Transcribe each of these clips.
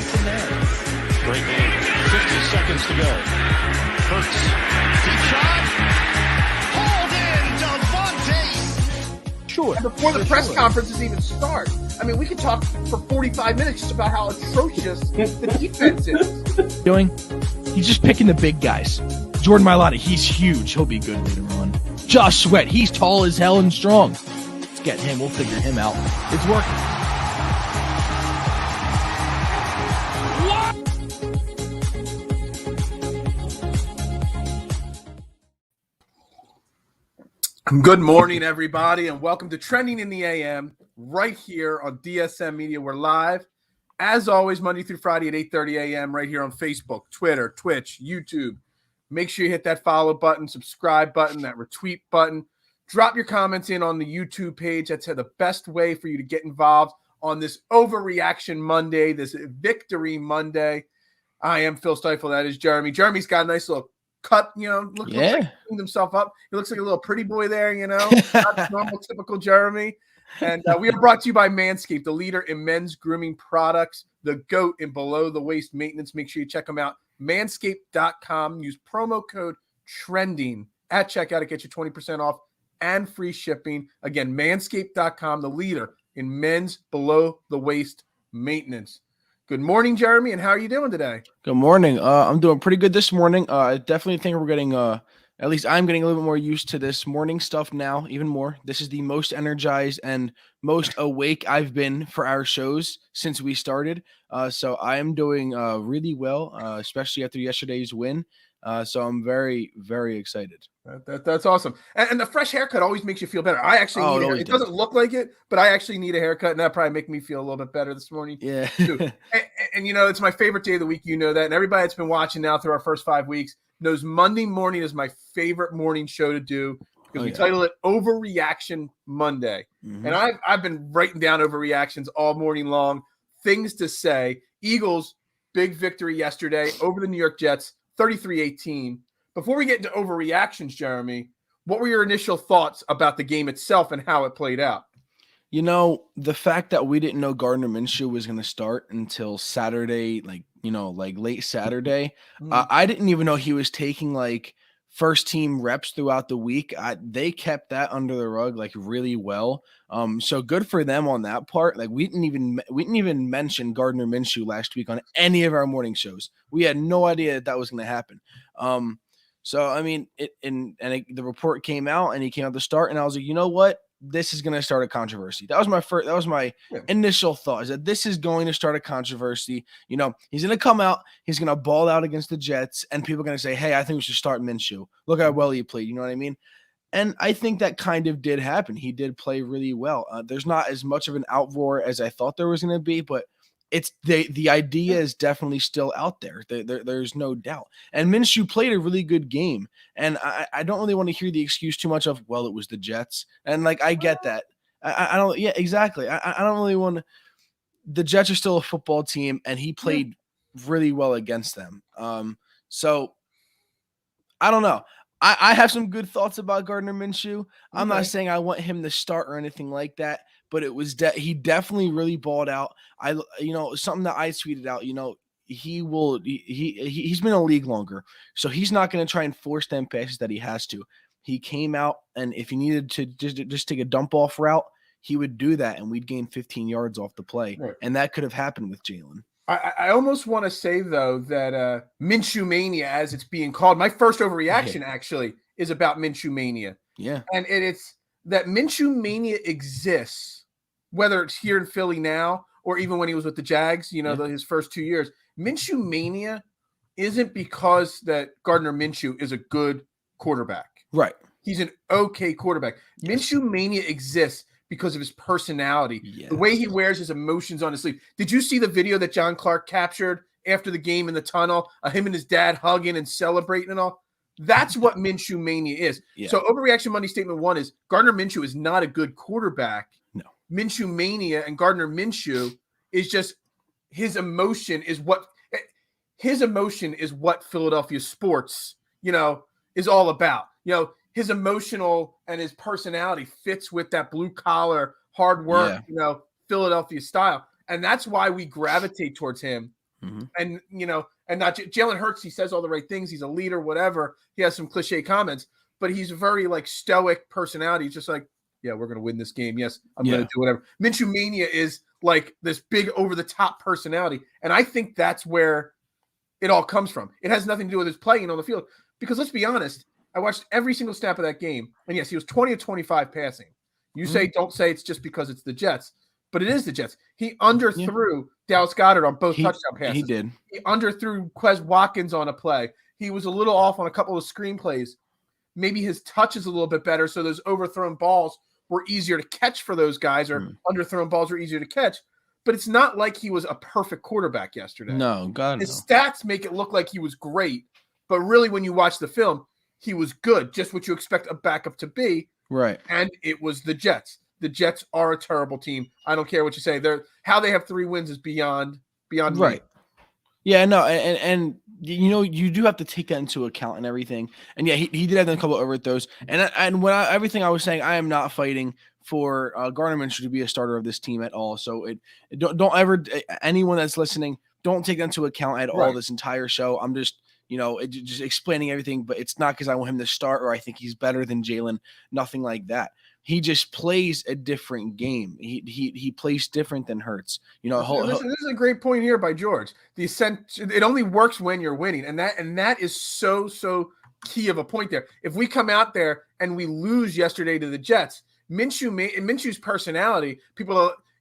this in there. Great game. 50 seconds to go. Hurts. Deep shot. Hauled in, Devontae. Sure. And before the press conferences even start. I mean, we could talk for 45 minutes just about how atrocious the defense is. He's just picking the big guys. Jordan Mailata, he's huge. He'll be good later on. Josh Sweat, he's tall as hell and strong. Let's get him. We'll figure him out. It's working. Good morning, everybody, and welcome to Trending in the AM right here on DSM Media. We're live, as always, Monday through Friday at 8:30 a.m. right here on Facebook, Twitter, Twitch, YouTube. Make sure you hit that follow button, subscribe button, that retweet button. Drop your comments in on the YouTube page. That's the best way for you to get involved on this Overreaction Monday, this Victory Monday. I am Phil Stiefel. That is Jeremy. Jeremy's got a nice little cut, looks like he cleaned himself up. He looks like a little pretty boy there, not normal, typical Jeremy. And we are brought to you by Manscaped, the leader in men's grooming products, the GOAT in below-the-waist maintenance. Make sure you check them out. Manscaped.com. Use promo code TRENDING at checkout to get you 20% off and free shipping. Again, Manscaped.com, the leader in men's below-the-waist maintenance. Good morning, Jeremy, and how are you doing today? Good morning. I'm doing pretty good this morning. I definitely think we're getting, at least I'm getting a little bit more used to this morning stuff now, even more. This is the most energized and most awake I've been for our shows since we started. So I am doing really well, especially after yesterday's win. So I'm very, very excited. That's awesome. And the fresh haircut always makes you feel better. I actually need it. It doesn't look like it, but I actually need a haircut, and that probably make me feel a little bit better this morning. Yeah. and it's my favorite day of the week. You know that. And everybody that's been watching now through our first 5 weeks knows Monday morning is my favorite morning show to do because we title it Overreaction Monday. Mm-hmm. And I've been writing down overreactions all morning long, things to say. Eagles, big victory yesterday over the New York Jets, 33-18. Before we get into overreactions, Jeremy, what were your initial thoughts about the game itself and how it played out? The fact that we didn't know Gardner Minshew was going to start until Saturday, like late Saturday. I didn't even know he was taking first team reps throughout the week. They kept that under the rug really well. So good for them on that part. We didn't even mention Gardner Minshew last week on any of our morning shows. We had no idea that was going to happen. So I mean, the report came out and he came out to start, and I was like, you know what? This is going to start a controversy. That was my initial thought, is that this is going to start a controversy. He's going to come out, he's going to ball out against the Jets, and people are going to say, hey, I think we should start Minshew. Look how well he played. You know what I mean? And I think that kind of did happen. He did play really well. There's not as much of an outroar as I thought there was going to be, but it's the idea is definitely still out there. There's no doubt. And Minshew played a really good game. And I don't really want to hear the excuse too much of, well, it was the Jets. And I get that. I don't. Yeah, exactly. I don't really want to. The Jets are still a football team, and he played really well against them. So I don't know. I have some good thoughts about Gardner Minshew. I'm not saying I want him to start or anything like that, but it was he definitely really balled out. Something that I tweeted out, he's been in the league longer, so he's not going to try and force them passes that he has to. He came out, and if he needed to just take a dump off route, he would do that, and we'd gain 15 yards off the play. Right. And that could have happened with Jalen. I almost want to say, though, that Minshew Mania, as it's being called, my first overreaction actually is about Minshew Mania. Yeah. And it's that Minshew Mania exists, whether it's here in Philly now or even when he was with the Jags, his first 2 years. Minshew Mania isn't because that Gardner Minshew is a good quarterback. Right. He's an okay quarterback. Yes. Minshew Mania exists because of his personality, the way he wears his emotions on his sleeve. Did you see the video that John Clark captured after the game in the tunnel, him and his dad hugging and celebrating and all? That's what Minshew Mania is. Yeah. So Overreaction Monday statement 1 is Gardner Minshew is not a good quarterback. No. Minshew Mania and Gardner Minshew is just his emotion is what Philadelphia sports, is all about. His emotional and his personality fits with that blue collar, hard work, Philadelphia style. And that's why we gravitate towards him And, and not Jalen Hurts, he says all the right things. He's a leader, whatever. He has some cliche comments, but he's a very like stoic personality. He's just like, yeah, we're going to win this game. Yes, I'm going to do whatever. Minshew Mania is like this big over the top personality. And I think that's where it all comes from. It has nothing to do with his playing on the field, because let's be honest, I watched every single snap of that game. And yes, he was 20 of 25 passing. You don't say it's just because it's the Jets, but it is the Jets. He underthrew Dallas Goedert on both touchdown passes. He did. He underthrew Quez Watkins on a play. He was a little off on a couple of screenplays. Maybe his touch is a little bit better, so those overthrown balls were easier to catch for those guys, or underthrown balls were easier to catch. But it's not like he was a perfect quarterback yesterday. No, God, his stats make it look like he was great, but really when you watch the film, he was good, just what you expect a backup to be. Right. And it was the Jets. The Jets are a terrible team. I don't care what you say. How they have 3 wins is beyond right. Me. Yeah, no, and you do have to take that into account and everything. And yeah, he did have a couple of overthrows. And when everything I was saying, I am not fighting for Gardner Minshew to be a starter of this team at all. So don't ever, anyone that's listening, don't take that into account at all this entire show. I'm just just explaining everything, but it's not because I want him to start or I think he's better than Jalen. Nothing like that. He just plays a different game. He plays different than Hurts. This is a great point here by George. It only works when you're winning, and that is so key of a point there. If we come out there and we lose yesterday to the Jets, Minshew's personality,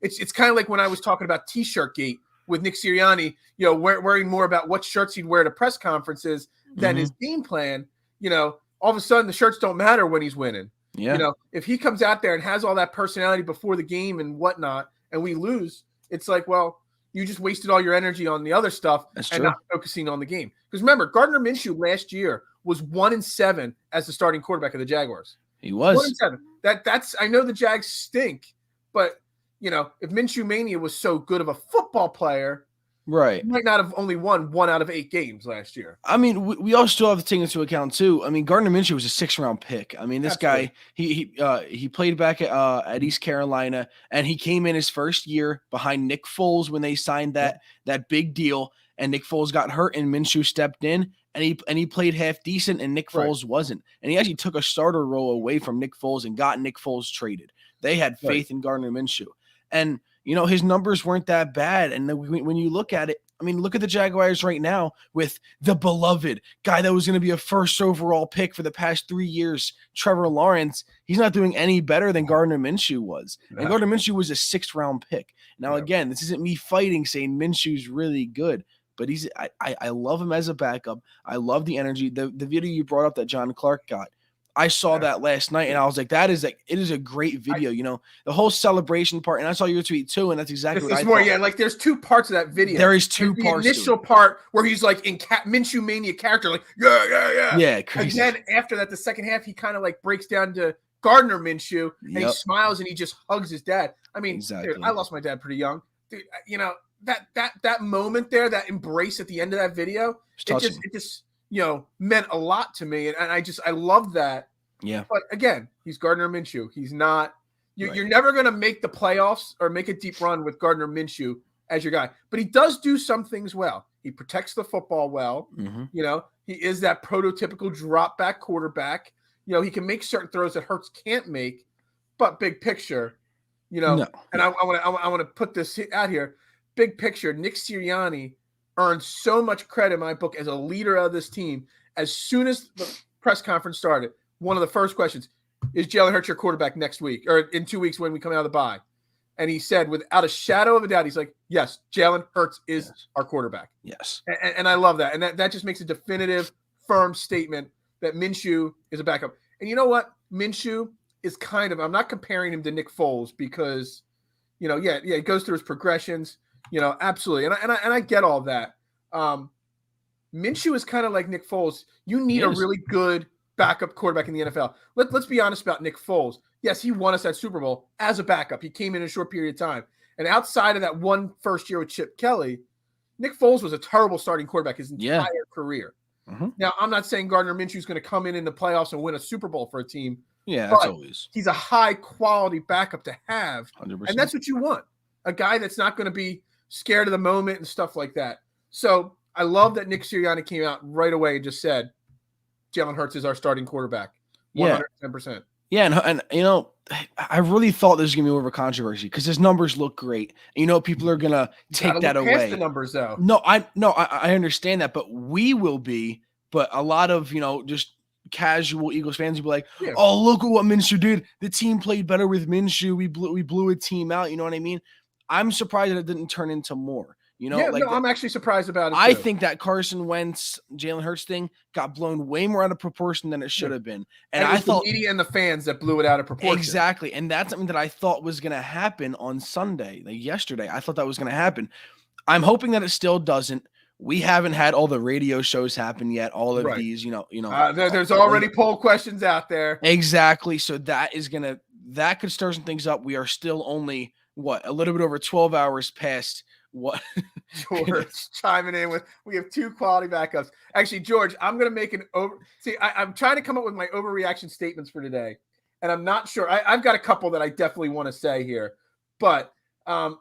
it's kind of like when I was talking about T-shirt gate with Nick Sirianni, worrying more about what shirts he'd wear to press conferences than his game plan. All of a sudden the shirts don't matter when he's winning. Yeah. If he comes out there and has all that personality before the game and whatnot, and we lose, it's like, well, you just wasted all your energy on the other stuff and not focusing on the game. Because remember, Gardner Minshew last year was 1-7 as the starting quarterback of the Jaguars. He was 1-7. That's I know the Jags stink, but if Minshew Mania was so good of a football player, right, he might not have only won 1 out of 8 games last year. I mean, we also still have to take into account too. I mean, Gardner Minshew was a 6th-round pick. I mean, this guy, he played back at East Carolina, and he came in his first year behind Nick Foles when they signed that big deal, and Nick Foles got hurt, and Minshew stepped in, and he played half decent, and Nick Foles wasn't, and he actually took a starter role away from Nick Foles and got Nick Foles traded. They had faith in Gardner Minshew, and his numbers weren't that bad. And when you look at it, I mean, look at the Jaguars right now with the beloved guy that was going to be a 1st overall pick for the past 3 years, Trevor Lawrence. He's not doing any better than Gardner Minshew was. And Gardner Minshew was a 6th-round pick. Now, again, this isn't me fighting saying Minshew's really good, but I love him as a backup. I love the energy. The video you brought up that John Clark got, I saw that last night, and I was like, it is a great video, the whole celebration part. And I saw your tweet too, and that's exactly what I thought. Yeah, like there's 2 parts of that video. There is 2 parts. The initial part where he's like in Minshew Mania character, like, yeah. Yeah, crazy. And then after that, the second half, he kind of like breaks down to Gardner Minshew, and he smiles and he just hugs his dad. I mean, dude, I lost my dad pretty young. Dude, that moment there, that embrace at the end of that video, it just meant a lot to me. And I love that. Yeah. But again, he's Gardner Minshew. He's not, you're never going to make the playoffs or make a deep run with Gardner Minshew as your guy, but he does do some things well. He protects the football well. He is that prototypical drop back quarterback. He can make certain throws that Hurts can't make, but big picture, no. And I want to put this out here. Big picture, Nick Sirianni earned so much credit in my book as a leader of this team. As soon as the press conference started, one of the first questions, is Jalen Hurts your quarterback next week or in 2 weeks when we come out of the bye? And he said, without a shadow of a doubt, he's like, yes, Jalen Hurts is our quarterback. Yes. And I love that. And that just makes a definitive, firm statement that Minshew is a backup. And you know what? Minshew is I'm not comparing him to Nick Foles because, he goes through his progressions, absolutely. And I get all that. Minshew is kind of like Nick Foles. You need a really good backup quarterback in the NFL. Let's be honest about Nick Foles. Yes, he won us that Super Bowl as a backup. He came in a short period of time. And outside of that one first year with Chip Kelly, Nick Foles was a terrible starting quarterback his entire career. Now, I'm not saying Gardner Minshew is going to come in the playoffs and win a Super Bowl for a team. Yeah, that's always. He's a high-quality backup to have. 100%. And that's what you want. A guy that's not going to be scared of the moment and stuff like that. So I love that Nick Sirianni came out right away and just said, Jalen Hurts is our starting quarterback. 110%. Yeah, and I really thought this was going to be more of a controversy because his numbers look great. People are going to take that away. Past the numbers, though. I understand that, but we will be. But a lot of, just casual Eagles fans will be like, oh, look at what Minshew did. The team played better with Minshew. We blew a team out. You know what I mean? I'm surprised that it didn't turn into more. I'm actually surprised about it. I think that Carson Wentz, Jalen Hurts thing got blown way more out of proportion than it should have been. And I thought the media and the fans that blew it out of proportion. Exactly. And that's something that I thought was going to happen on Sunday, yesterday. I thought that was going to happen. I'm hoping that it still doesn't. We haven't had all the radio shows happen yet. All of these, there's already poll questions out there. Exactly. So that could stir some things up. We are still only a little bit over 12 hours past what George chiming in with, we have 2 quality backups. Actually, George, I'm going to make I'm trying to come up with my overreaction statements for today. And I'm not sure. I've got a couple that I definitely want to say here, but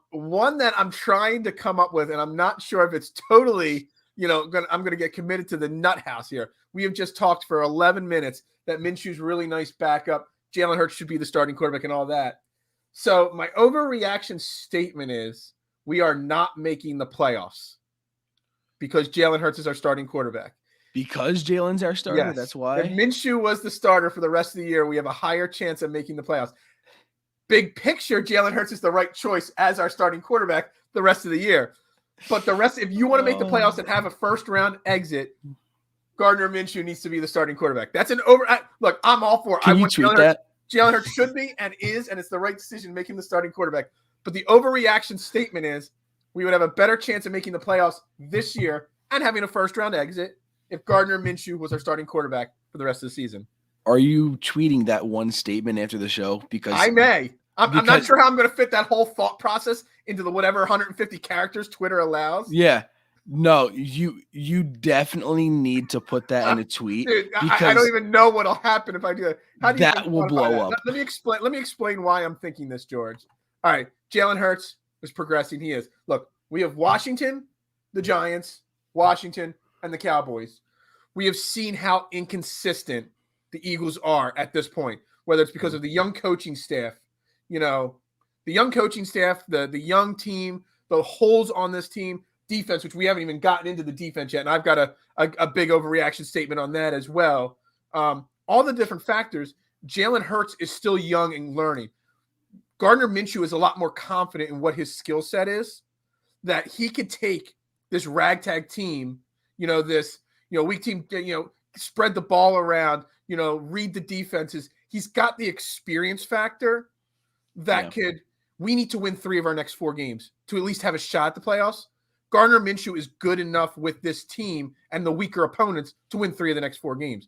one that I'm trying to come up with, and I'm not sure if it's totally, I'm going to get committed to the nut house here. We have just talked for 11 minutes that Minshew's really nice backup. Jalen Hurts should be the starting quarterback and all that. So my overreaction statement is, we are not making the playoffs because Jalen Hurts is our starting quarterback. Because Jalen's our starter, yes. That's why. If Minshew was the starter for the rest of the year, we have a higher chance of making the playoffs. Big picture, Jalen Hurts is the right choice as our starting quarterback the rest of the year. But the rest, if you want to make the playoffs and have a first-round exit, Gardner Minshew needs to be the starting quarterback. That's look, I'm all for it. Can you tweet that? Jalen Hurts should be and is, and it's the right decision to make him the starting quarterback. But the overreaction statement is we would have a better chance of making the playoffs this year and having a first-round exit if Gardner Minshew was our starting quarterback for the rest of the season. Are you tweeting that one statement after the show? Because I may. I'm not sure how I'm going to fit that whole thought process into the whatever 150 characters Twitter allows. Yeah. No, you definitely need to put that in a tweet. Dude, I don't even know what'll happen if I do that. How do you that will blow up. Let me explain why I'm thinking this, George. All right, Jalen Hurts is progressing. He is. Look, we have Washington, the Giants, Washington, and the Cowboys. We have seen how inconsistent the Eagles are at this point, whether it's because of the young coaching staff, the young coaching staff, the young team, the holes on this team, defense, which we haven't even gotten into the defense yet. And I've got a big overreaction statement on that as well. All the different factors. Jalen Hurts is still young and learning. Gardner Minshew is a lot more confident in what his skill set is, that he could take this ragtag team, this, weak team, spread the ball around, read the defenses. He's got the experience factor that we need to win 3 of our next 4 games to at least have a shot at the playoffs. Gardner Minshew is good enough with this team and the weaker opponents to win 3 of the next 4 games.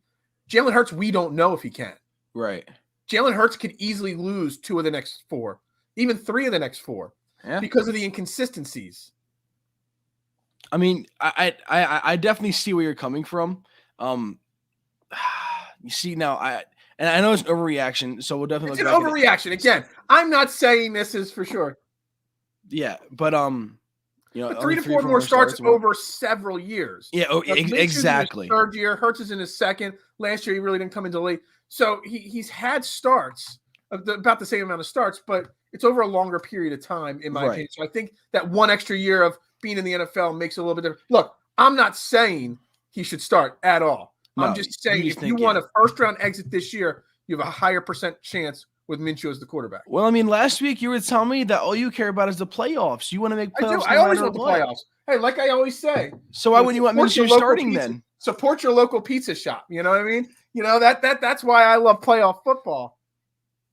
Jalen Hurts, we don't know if he can. Right. Jalen Hurts could easily lose 2 of the next 4, even 3 of the next 4, because of the inconsistencies. I mean, I definitely see where you're coming from. You see now, and I know it's an overreaction, so we'll definitely. It's an overreaction. Again, I'm not saying this is for sure. Yeah, but but 3 to 4 more starts over several years. Yeah, exactly. Third year, Hurts is in his second. Last year, he really didn't come into the league. So he's had starts, about the same amount of starts, but it's over a longer period of time, in my opinion. So I think that 1 extra year of being in the NFL makes it a little bit different. Look, I'm not saying he should start at all. No, I'm just saying if you want a first-round exit this year, you have a higher % chance with Minshew as the quarterback. Well, I mean, last week you were telling me that all you care about is the playoffs. You want to make playoffs. I always want the playoffs. Hey, like I always say. So why wouldn't you want Minshew starting then? Support your local pizza shop. You know what I mean? That's why I love playoff football.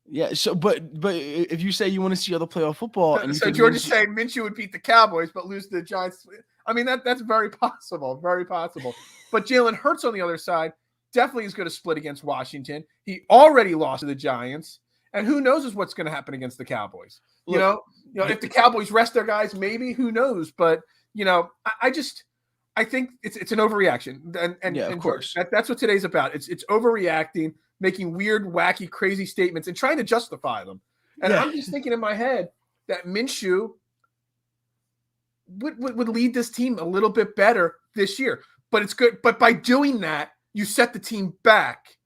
Yeah. So, but if you say you want to see other playoff football, and so George is saying Minshew would beat the Cowboys but lose to the Giants. I mean, that's very possible, very possible. But Jalen Hurts on the other side definitely is going to split against Washington. He already lost to the Giants, and who knows what's going to happen against the Cowboys? Look, if the Cowboys rest their guys, maybe, who knows? But I think it's an overreaction, and of course that's what today's about. It's overreacting, making weird, wacky, crazy statements, and trying to justify them. And I'm just thinking in my head that Minshew would lead this team a little bit better this year. But it's good. But by doing that, you set the team back,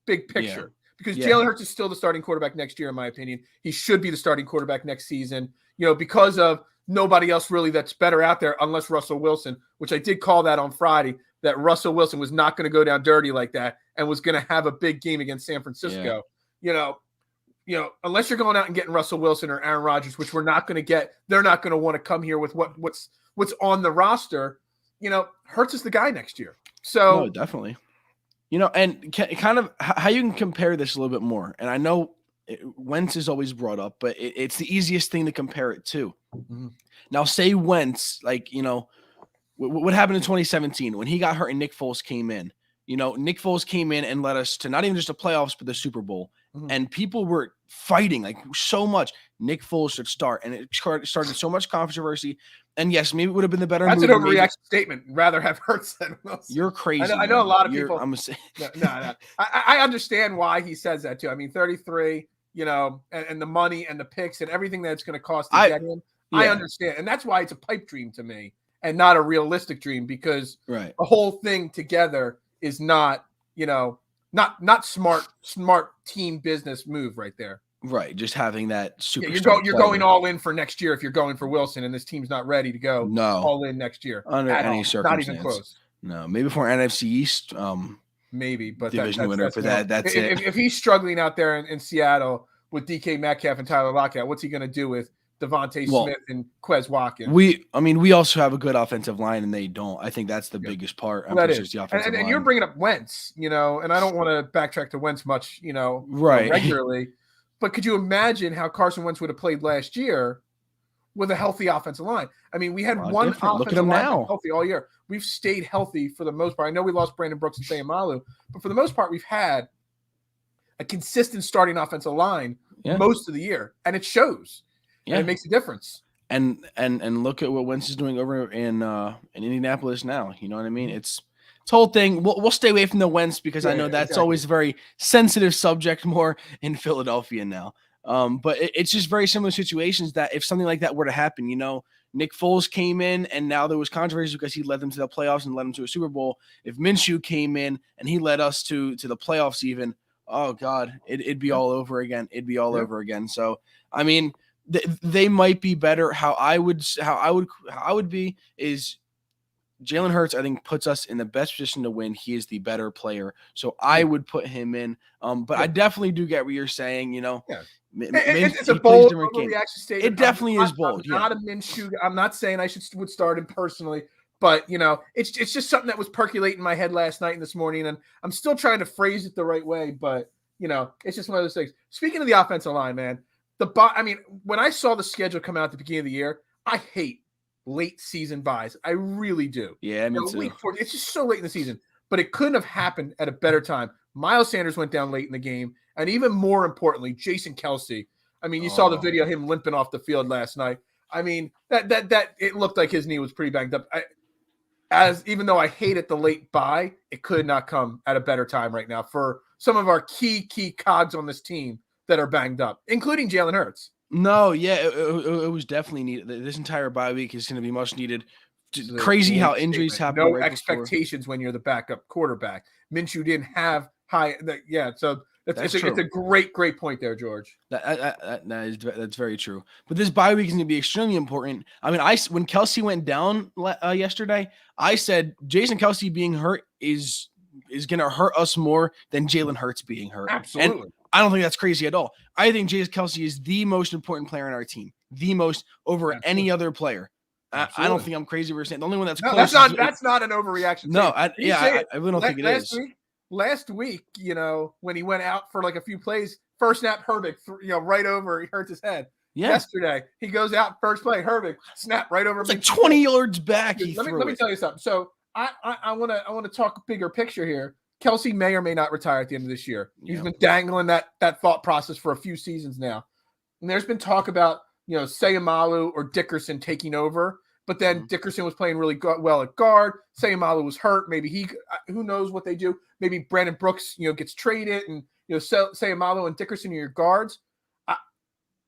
big picture. Because Jalen Hurts is still the starting quarterback next year, in my opinion. He should be the starting quarterback next season, because of nobody else really that's better out there unless Russell Wilson, which I did call that on Friday, that Russell Wilson was not going to go down dirty like that and was going to have a big game against San Francisco. Unless you're going out and getting Russell Wilson or Aaron Rodgers, which we're not going to get, they're not going to want to come here with what's on the roster. Hurts is the guy next year. So no, definitely. And kind of how you can compare this a little bit more. And I know Wentz is always brought up, but it's the easiest thing to compare it to. Mm-hmm. Now, say Wentz, what happened in 2017 when he got hurt and Nick Foles came in. Nick Foles came in and led us to not even just the playoffs, but the Super Bowl. Mm-hmm. And people were fighting so much. Nick Foles should start. And it started so much controversy. And yes, maybe it would have been the better That's move. An overreaction statement. Rather have Hurts than Wilson. You're crazy. I know a lot of people. I'm gonna say no. I understand why he says that too. I mean, 33, and the money and the picks and everything that it's going to cost to get him. Yeah. I understand, and that's why it's a pipe dream to me and not a realistic dream because the whole thing together is not smart team business move right there. Right, just having that super. You're going all in for next year if you're going for Wilson, and this team's not ready to go all in next year under any circumstance. Not even close. No, maybe for NFC East, maybe, but division winner for that. That's it. If he's struggling out there in Seattle with DK Metcalf and Tyler Lockett, what's he going to do with Devontae Smith and Quez Watkins? We also have a good offensive line, and they don't. I think that's the biggest part. That is the offensive line. And you're bringing up Wentz, and I don't want to backtrack to Wentz much, regularly. But could you imagine how Carson Wentz would have played last year with a healthy offensive line? I mean, we had one offensive line healthy all year. We've stayed healthy for the most part. I know we lost Brandon Brooks and Sayamalu, but for the most part, we've had a consistent starting offensive line most of the year, and it shows. Yeah, and it makes a difference. And look at what Wentz is doing over in Indianapolis now. You know what I mean? It's whole thing. We'll stay away from the Wentz because I know that's always a very sensitive subject more in Philadelphia now. But it's just very similar situations that if something like that were to happen, Nick Foles came in and now there was controversy because he led them to the playoffs and led them to a Super Bowl. If Minshew came in and he led us to the playoffs even, oh God, it'd be all over again. It'd be all over again. So, I mean, they might be better. How I would be is Jalen Hurts, I think, puts us in the best position to win. He is the better player. So I would put him in. But I definitely do get what you're saying, it's a bold overreaction statement. It definitely is bold. I'm not a Minshew. I'm not saying I would start him personally, but it's just something that was percolating in my head last night and this morning, and I'm still trying to phrase it the right way. But it's just one of those things. Speaking of the offensive line, man, when I saw the schedule come out at the beginning of the year, I hate late season buys. I really do. Yeah, me too. Week 4, it's just so late in the season, but it couldn't have happened at a better time. Miles Sanders went down late in the game. And even more importantly, Jason Kelce. I mean, you saw the video of him limping off the field last night. I mean, that it looked like his knee was pretty banged up. Even though I hated the late buy, it could not come at a better time right now for some of our key cogs on this team that are banged up, including Jalen Hurts. No, yeah, it was definitely needed. This entire bye week is going to be much needed. Crazy how injuries happen. No expectations when you're the backup quarterback. Minshew didn't have high. So it's a great point there, George. That's very true. But this bye week is going to be extremely important. I mean, when Kelce went down yesterday, I said Jason Kelce being hurt is going to hurt us more than Jalen Hurts being hurt. Absolutely. And I don't think that's crazy at all. I think Jason Kelce is the most important player in our team, the most over any other player. I don't think I'm crazy for saying the only one that's close. That's not an overreaction. No, I really don't think it is. Last week, when he went out for like a few plays, first snap, Herbig, right over, he hurts his head. Yeah. Yesterday, he goes out first play, Herbig, snap right over. It's like 20 yards back. Let me tell you something. So I want to talk bigger picture here. Kelce may or may not retire at the end of this year. He's been dangling that thought process for a few seasons now. And there's been talk about, Sayamalu or Dickerson taking over. But then Dickerson was playing really well at guard. Sayamalu was hurt. Maybe who knows what they do. Maybe Brandon Brooks, gets traded and, Sayamalu and Dickerson are your guards.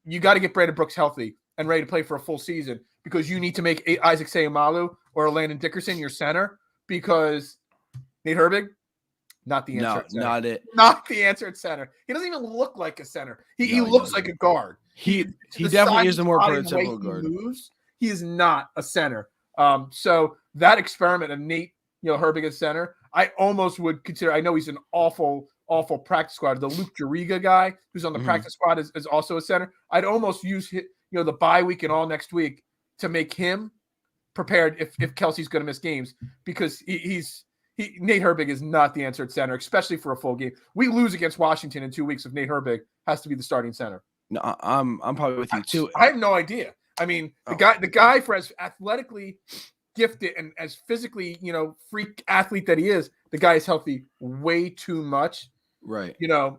You got to get Brandon Brooks healthy. and ready to play for a full season because you need to make Isaac Seumalo or Landon Dickerson your center because Nate Herbig, not the answer. No, at center. not it. Not the answer at center. He doesn't even look like a center. He looks like a guard. He definitely is the more prototypical guard. He is not a center. So that experiment of Nate, Herbig at center, I almost would consider. I know he's an awful practice squad. The Luke Juriga guy who's on the practice squad is also a center. I'd almost use the bye week and all next week to make him prepared if Kelsey's going to miss games because Nate Herbig is not the answer at center, especially for a full game. We lose against Washington in 2 weeks if Nate Herbig has to be the starting center. No, I'm probably with you too. I have no idea. I mean, the guy for as athletically gifted and as physically, freak athlete that he is, the guy is healthy way too much. Right. To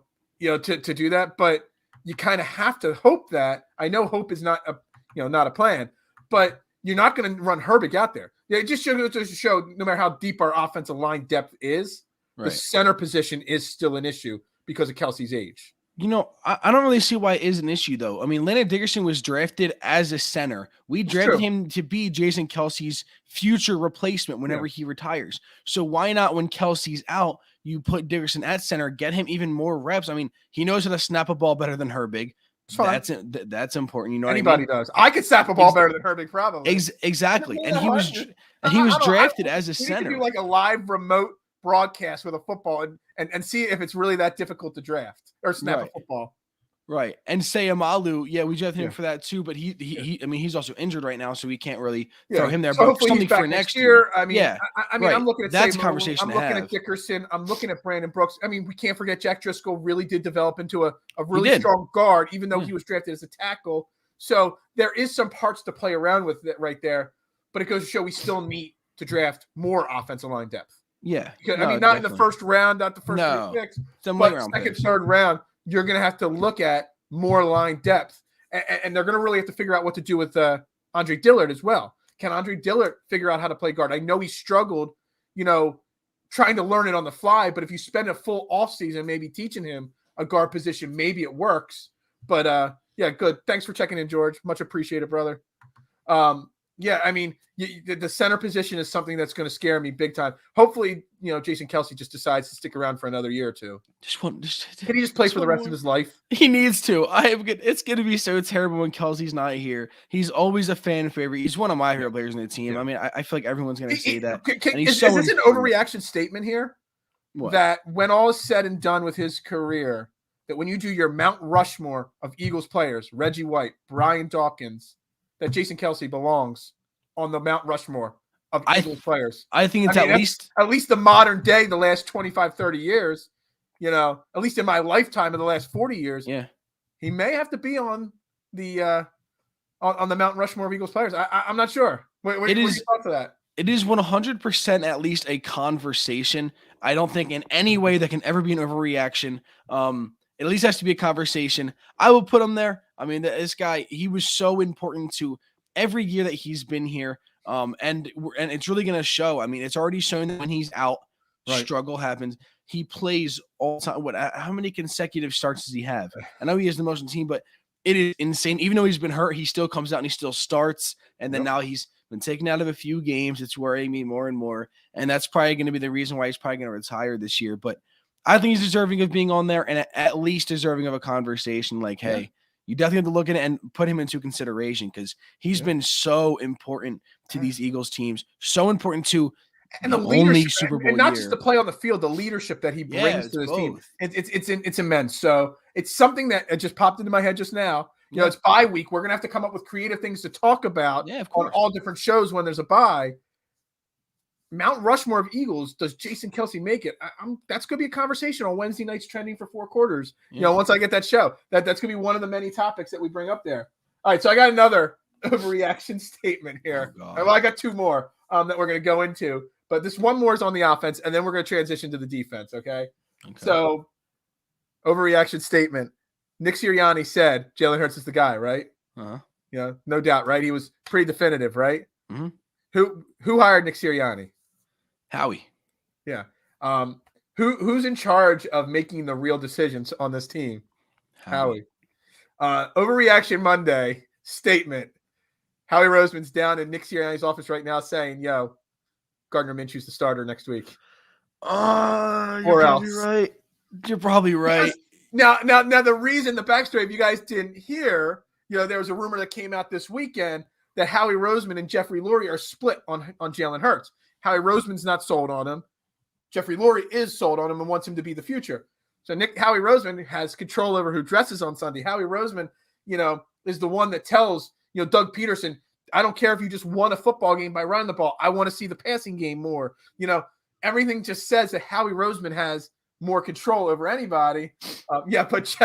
do that, but you kind of have to hope that. I know hope is not a plan, but you're not going to run Herbig out there. It just goes to show no matter how deep our offensive line depth is, the center position is still an issue because of Kelsey's age. I don't really see why it is an issue, though. I mean, Landon Dickerson was drafted as a center. We drafted him to be Jason Kelsey's future replacement whenever he retires. So why not, when Kelsey's out, you put Dickerson at center, get him even more reps? I mean, he knows how to snap a ball better than Herbig. That's important. Anybody does. I could snap a ball better than Herbig, probably. Exactly. And he was drafted as a center. We could do like a live remote broadcast with a football and see if it's really that difficult to draft or snap a football. Right. And Seumalo, we drafted him for that too, but he's also injured right now, so we can't really throw him there. So but something for next year. I mean, I'm looking at that's a conversation. I'm looking at Dickerson. I'm looking at Brandon Brooks. I mean, we can't forget Jack Driscoll really did develop into a really strong guard, even though he was drafted as a tackle. So there is some parts to play around with that right there, but it goes to show we still need to draft more offensive line depth. Yeah. Not in the first round, not the first 3 picks, but second, third round, you're going to have to look at more line depth. And they're going to really have to figure out what to do with Andre Dillard as well. Can Andre Dillard figure out how to play guard? I know he struggled, trying to learn it on the fly, but if you spend a full offseason maybe teaching him a guard position, maybe it works. But, good. Thanks for checking in, George. Much appreciated, brother. I mean, the center position is something that's going to scare me big time. Hopefully, Jason Kelsey just decides to stick around for another year or two. Can he just play for the rest of his life? He needs to. It's going to be so terrible when Kelsey's not here. He's always a fan favorite. He's one of my favorite players in the team. I mean, I feel like everyone's going to say that. Is this an overreaction statement here? What? That when all is said and done with his career, that when you do your Mount Rushmore of Eagles players, Reggie White, Brian Dawkins, that Jason Kelsey belongs on the Mount Rushmore of Eagles players. I think it's at least the modern day, the last 25, 30 years, at least in my lifetime of the last 40 years, he may have to be on the Mount Rushmore of Eagles players. I'm not sure. What are your thoughts of that? It is 100% at least a conversation. I don't think in any way that can ever be an overreaction. It at least has to be a conversation. I will put him there. I mean, this guy, he was so important to every year that he's been here. And it's really going to show. I mean, it's already shown that when he's out, struggle happens. He plays all the time. How many consecutive starts does he have? I know he has the most on the team, but it is insane. Even though he's been hurt, he still comes out and he still starts. And then now he's been taken out of a few games. It's worrying me more and more. And that's probably going to be the reason why he's probably going to retire this year. But I think he's deserving of being on there and at least deserving of a conversation like, hey, you definitely have to look at it and put him into consideration because he's been so important to these Eagles teams, so important to the only Super Bowl and not just to play on the field, the leadership that he brings to this team. It's immense. So it's something that just popped into my head just now. It's bye week. We're going to have to come up with creative things to talk about on all different shows when there's a bye. Mount Rushmore of Eagles, does Jason Kelsey make it? That's going to be a conversation on Wednesday nights trending for 4 quarters. Once I get that show, that's going to be one of the many topics that we bring up there. All right, so I got another overreaction statement here. I got 2 more that we're going to go into, but this one more is on the offense, and then we're going to transition to the defense. Okay. So overreaction statement. Nick Sirianni said Jalen Hurts is the guy, right? No doubt, right? He was pretty definitive, right? Mm-hmm. Who hired Nick Sirianni? Howie. Yeah. Who's in charge of making the real decisions on this team? Howie. Overreaction Monday statement. Howie Roseman's down in Nick Sirianni's office right now saying, yo, Gardner Minshew's the starter next week. You're probably right. You're probably right. Now, the reason, the backstory, if you guys didn't hear, there was a rumor that came out this weekend that Howie Roseman and Jeffrey Lurie are split on Jalen Hurts. Howie Roseman's not sold on him. Jeffrey Lurie is sold on him and wants him to be the future. So Howie Roseman has control over who dresses on Sunday. Howie Roseman, is the one that tells, Doug Peterson, I don't care if you just won a football game by running the ball. I want to see the passing game more. Everything just says that Howie Roseman has more control over anybody. But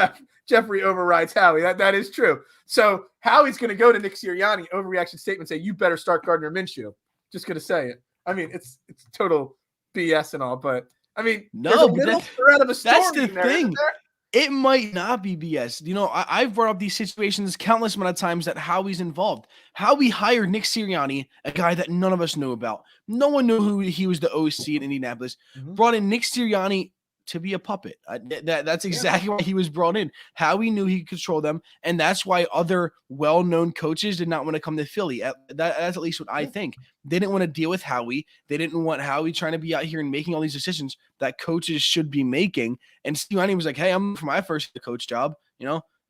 Jeffrey overrides Howie. That is true. So Howie's going to go to Nick Sirianni, overreaction statement, say, you better start Gardner Minshew. Just going to say it. I mean, it's total BS and all, but I mean, no, but that's the thing. It might not be BS. I've brought up these situations countless amount of times that Howie's involved. Howie hired Nick Sirianni, a guy that none of us knew about. No one knew who he was, the OC in Indianapolis. Brought in Nick Sirianni to be a puppet. That's exactly why he was brought in. Howie knew he could control them, and that's why other well-known coaches did not want to come to Philly. That's at least what I think. They didn't want to deal with Howie. They didn't want Howie trying to be out here and making all these decisions that coaches should be making. And Sirianni was like, hey, I'm for my first coach job,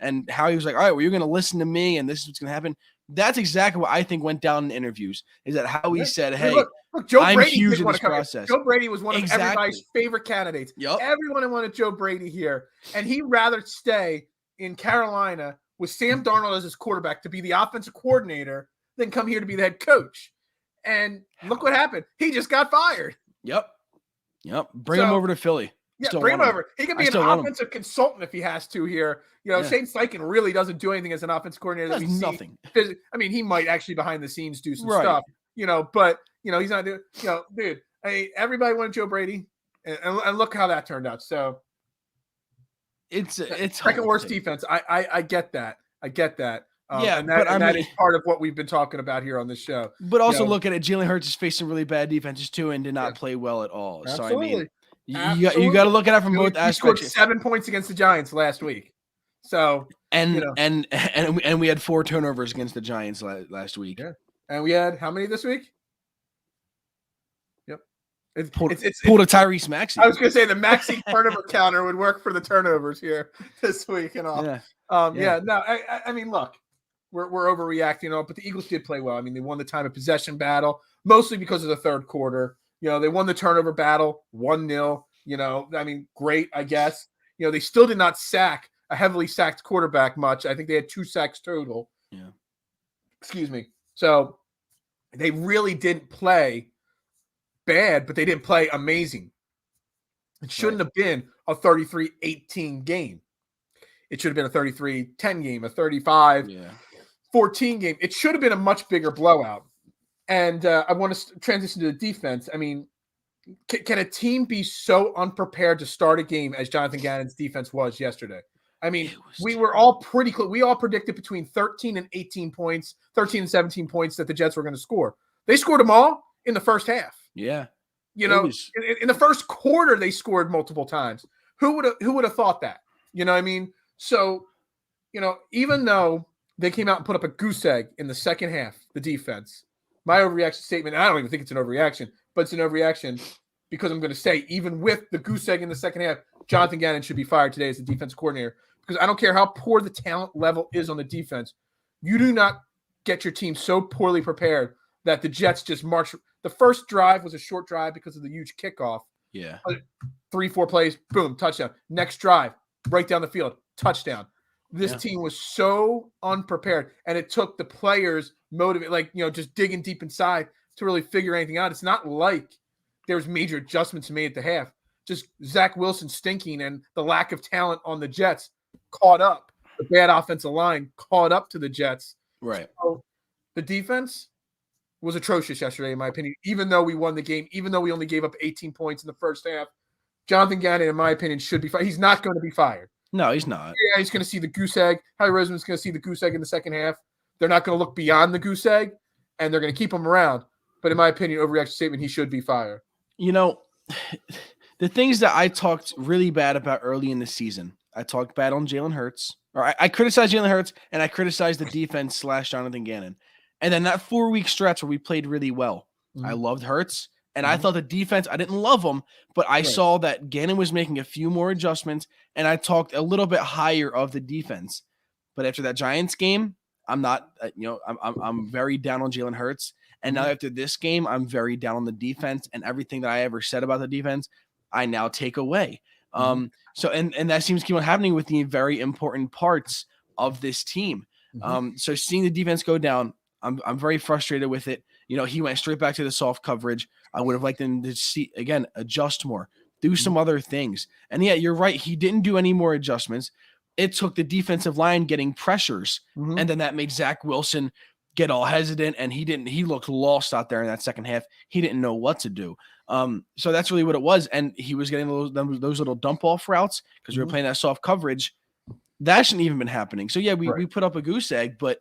and Howie was like, all right, well, you're going to listen to me, and this is what's going to happen. That's exactly what I think went down in interviews, is that Howie said, hey, look, Joe I'm Brady huge in this process. Joe Brady was one of everybody's favorite candidates. Yep. Everyone wanted Joe Brady here, and he'd rather stay in Carolina with Sam Darnold as his quarterback to be the offensive coordinator than come here to be the head coach. And look what happened. He just got fired. Yep. Bring him over to Philly. Yeah, bring him over. He could be an offensive consultant if he has to here. Shane Steichen really doesn't do anything as an offensive coordinator. Does nothing. I mean, he might actually behind the scenes do some stuff, but he's not doing, dude, everybody wanted Joe Brady and look how that turned out. So it's second worst defense. I get that. And but that is part of what we've been talking about here on this show. But also look at it. Jalen Hurts is facing really bad defenses too and did not play well at all. Absolutely. So I mean, you got to look at it from both aspects. He scored 7 points against the Giants last week. So and we had 4 turnovers against the Giants last week. Yeah. And we had how many this week? Yep. Pulled a Tyrese Maxey. I was going to say the Maxey turnover counter would work for the turnovers here this week and all. Yeah. No, I mean, look, we're overreacting, but the Eagles did play well. I mean, they won the time of possession battle, mostly because of the third quarter. They won the turnover battle 1-0. I mean, great, I guess. They still did not sack a heavily sacked quarterback much. I think they had 2 sacks total. Yeah. Excuse me. So they really didn't play bad, but they didn't play amazing. It shouldn't have been a 33-18 game. It should have been a 33-10 game, a 35-14 game. It should have been a much bigger blowout. And I want to transition to the defense. I mean, can a team be so unprepared to start a game as Jonathan Gannon's defense was yesterday? I mean, we were all pretty close. We all predicted between 13 and 18 points, 13 and 17 points that the Jets were going to score. They scored them all in the first half. Yeah. In the first quarter, they scored multiple times. Who would have thought that? You know what I mean? So, even though they came out and put up a goose egg in the second half, the defense, my overreaction statement, I don't even think it's an overreaction, but it's an overreaction because I'm going to say, even with the goose egg in the second half, Jonathan Gannon should be fired today as the defense coordinator, because I don't care how poor the talent level is on the defense. You do not get your team so poorly prepared that the Jets just march. The first drive was a short drive because of the huge kickoff. Yeah. 3-4 plays, boom, touchdown. Next drive, right down the field, touchdown. This team was so unprepared, and it took the players just digging deep inside to really figure anything out. It's not like there was major adjustments made at the half. Just Zach Wilson stinking and the lack of talent on the Jets caught up. The bad offensive line caught up to the Jets. Right. So the defense was atrocious yesterday, in my opinion, even though we won the game, even though we only gave up 18 points in the first half. Jonathan Gannon, in my opinion, should be fired. He's not going to be fired. No, he's not. Yeah, he's going to see the goose egg. Howie Roseman's going to see the goose egg in the second half. They're not going to look beyond the goose egg, and they're going to keep him around. But in my opinion, overreaction statement, he should be fired. The things that I talked really bad about early in the season, I talked bad on Jalen Hurts. Or I criticized Jalen Hurts, and I criticized the defense / Jonathan Gannon. And then that 4-week stretch where we played really well, I loved Hurts, and I thought the defense, I didn't love them, but I saw that Gannon was making a few more adjustments, and I talked a little bit higher of the defense. But after that Giants game, I'm not, I'm very down on Jalen Hurts. And now after this game, I'm very down on the defense, and everything that I ever said about the defense, I now take away. So that seems to keep on happening with the very important parts of this team. So seeing the defense go down, I'm very frustrated with it. He went straight back to the soft coverage. I would have liked him to see, again, adjust more, do some other things. And yeah, you're right. He didn't do any more adjustments. It took the defensive line getting pressures. And then that made Zach Wilson get all hesitant, and he looked lost out there in that second half. He didn't know what to do. So that's really what it was. And he was getting those little dump off routes because we were playing that soft coverage. That shouldn't even been happening. So yeah, we put up a goose egg, but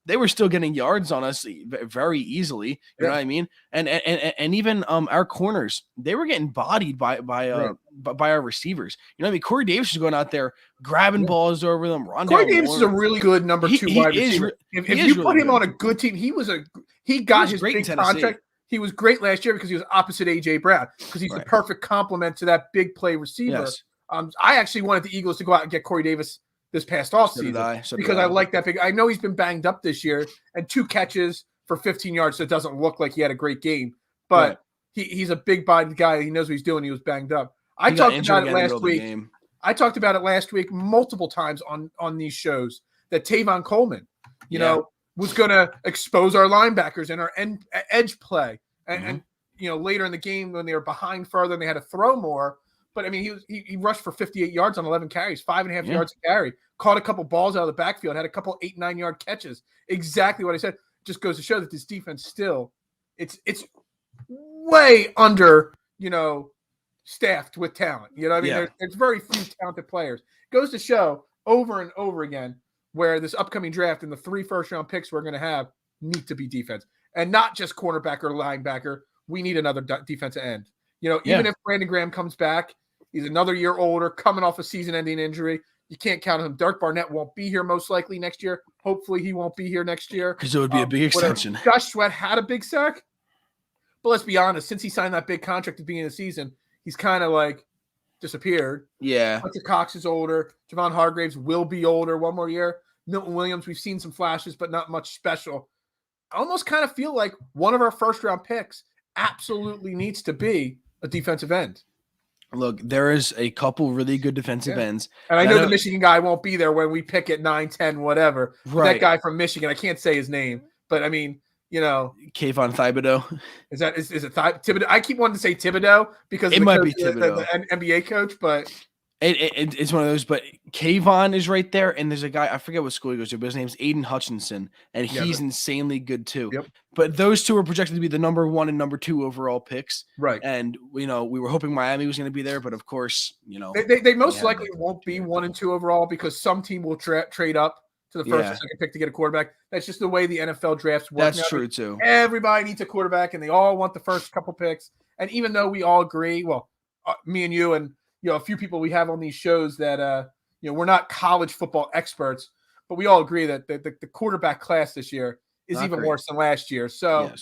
they were still getting yards on us very easily. You know what I mean? And even our corners, they were getting bodied by our receivers. You know what I mean? Corey Davis is going out there grabbing balls over them. Corey Davis is a really good number 2 wide receiver. If you put him on a good team, he got his big contract. He was great last year because he was opposite AJ Brown, because he's the perfect complement to that big play receiver. Yes. I actually wanted the Eagles to go out and get Corey Davis this past offseason because I like that big. I know he's been banged up this year, and 2 catches for 15 yards, so it doesn't look like he had a great game. But he's a big-bodied guy. He knows what he's doing. He was banged up. I talked about it last week. I talked about it last week multiple times on these shows that Tavon Coleman, was going to expose our linebackers and our edge play. And later in the game when they were behind further and they had to throw more. But, I mean, he rushed for 58 yards on 11 carries, 5.5 yards a carry, caught a couple balls out of the backfield, had a couple 8-9 yard catches. Exactly what I said. Just goes to show that this defense still, it's way under, staffed with talent. You know what I mean? There's very few talented players. Goes to show over and over again where this upcoming draft and the 3 first-round picks we're going to have need to be defense. And not just cornerback or linebacker. We need another defensive end. Even if Brandon Graham comes back, he's another year older, coming off a season-ending injury. You can't count on him. Dirk Barnett won't be here most likely next year. Hopefully he won't be here next year. Because it would be a big extension. Josh Sweat had a big sack. But let's be honest, since he signed that big contract at the beginning of the season, he's kind of disappeared. Yeah. Hunter Cox is older. Javon Hargraves will be older 1 more year. Milton Williams, we've seen some flashes, but not much special. I almost kind of feel like one of our first-round picks absolutely needs to be a defensive end. Look, there is a couple really good defensive ends. And I know the Michigan guy won't be there when we pick at 9, 10, whatever. Right. That guy from Michigan, I can't say his name, but I mean, Kayvon Thibodeau. Is it Thibodeau? I keep wanting to say Thibodeau because it might be Thibodeau, the NBA coach, but it's one of those. But Kayvon is right there, and there's a guy, I forget what school he goes to, but his name's Aiden Hutchinson, and he's insanely good too. Yep. But those two are projected to be the number 1 and number 2 overall picks. Right. And we were hoping Miami was going to be there, but of course, they most likely won't be 1 and 2 overall because some team will trade up to the first or second pick to get a quarterback. That's just the way the NFL drafts work. That's true too. Everybody needs a quarterback, and they all want the first couple picks. And even though we all agree, me and you and a few people we have on these shows that we're not college football experts, but we all agree that the quarterback class this year is not even worse than last year. So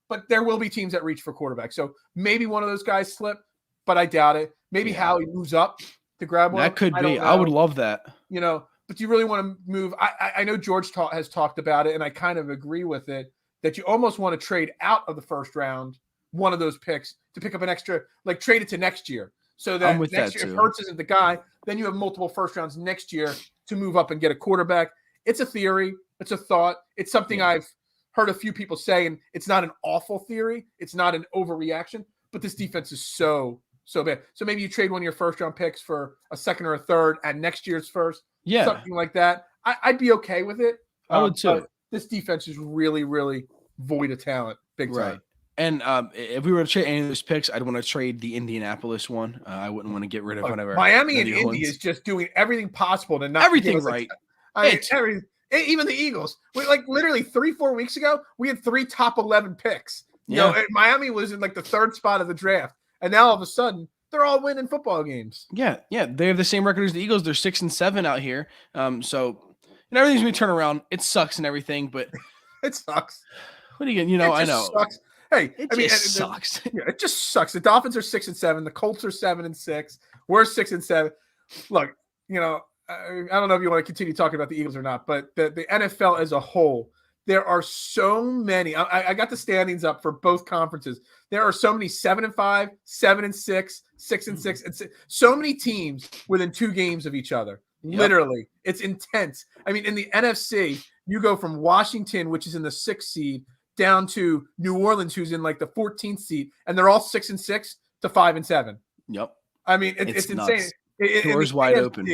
but there will be teams that reach for quarterback. So maybe one of those guys slip, but I doubt it. Maybe Howie moves up to grab one. That could be. I would love that. But do you really want to move? I know George has talked about it, and I kind of agree with it, that you almost want to trade out of the first round one of those picks to pick up an extra, trade it to next year. So that next year, if Hurts isn't the guy, then you have multiple first rounds next year to move up and get a quarterback. It's a theory. It's a thought. It's something I've heard a few people say, and it's not an awful theory. It's not an overreaction, but this defense is so bad. So maybe you trade one of your first-round picks for a second or a third and next year's first. Yeah. Something like that. I'd be okay with it. I would too. This defense is really, really void of talent. Big time. Right. And if we were to trade any of those picks, I'd want to trade the Indianapolis one. I wouldn't want to get rid of whatever. Miami and Indy is just doing everything possible to not everything right. Everything. Even the Eagles. Literally 3-4 weeks ago, we had 3 top 11 picks. Miami was in the 3rd spot of the draft, and now all of a sudden they're all winning football games. Yeah. They have the same record as the Eagles. They're 6-7 out here. So everything's gonna turn around. It sucks and everything, but it sucks. What are you gonna? It just I know. Sucks. Hey, it sucks. Yeah, it just sucks. The Dolphins are 6-7. The Colts are 7-6. We're 6-7. Look, I don't know if you want to continue talking about the Eagles or not, but the NFL as a whole, there are so many. I got the standings up for both conferences. There are so many 7-5, 7-6, 6-6, and so many teams within 2 games of each other. Yep. Literally, it's intense. I mean, in the NFC, you go from Washington, which is in the 6th seed, down to New Orleans, who's in like the 14th seed, and they're all 6-6 to 5-7. Yep. I mean, it's insane. Doors wide AFC, open.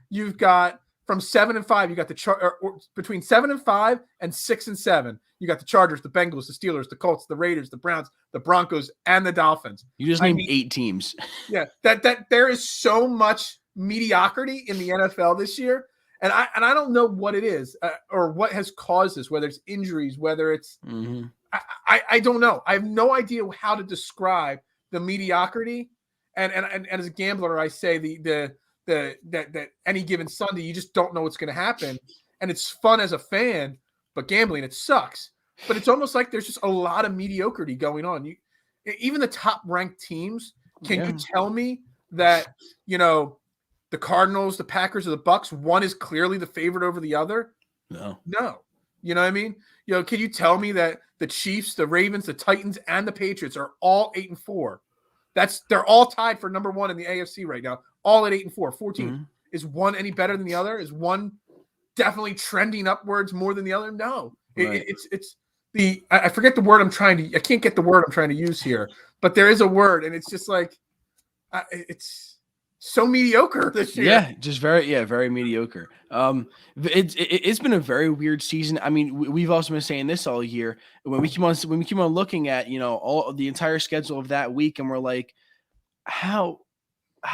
You've got from 7-5, you got between 7-5 and 6-7. You got the Chargers, the Bengals, the Steelers, the Colts, the Raiders, the Browns, the Broncos, and the Dolphins. You just named 8 teams. Yeah, that there is so much mediocrity in the NFL this year. And I don't know what it is or what has caused this, whether it's injuries, whether it's I don't know. I have no idea how to describe the mediocrity. And as a gambler, I say that any given Sunday, you just don't know what's going to happen. And it's fun as a fan, but gambling, it sucks. But it's almost like there's just a lot of mediocrity going on. Even the top ranked teams, can you tell me that, the Cardinals, the Packers, or the Bucks, one is clearly the favorite over the other? No. You know what I mean? Can you tell me that the Chiefs, the Ravens, the Titans, and the Patriots are all 8-4? They're all tied for number 1 in the AFC right now. All at 8-4. 14. Mm-hmm. Is one any better than the other? Is one definitely trending upwards more than the other? No. Right. I forget the word I can't get the word I'm trying to use here, but there is a word, and it's just like it's so mediocre this year. Yeah, just very mediocre. It's been a very weird season. I mean, we've also been saying this all year when we keep on looking at all the entire schedule of that week, and we're like, how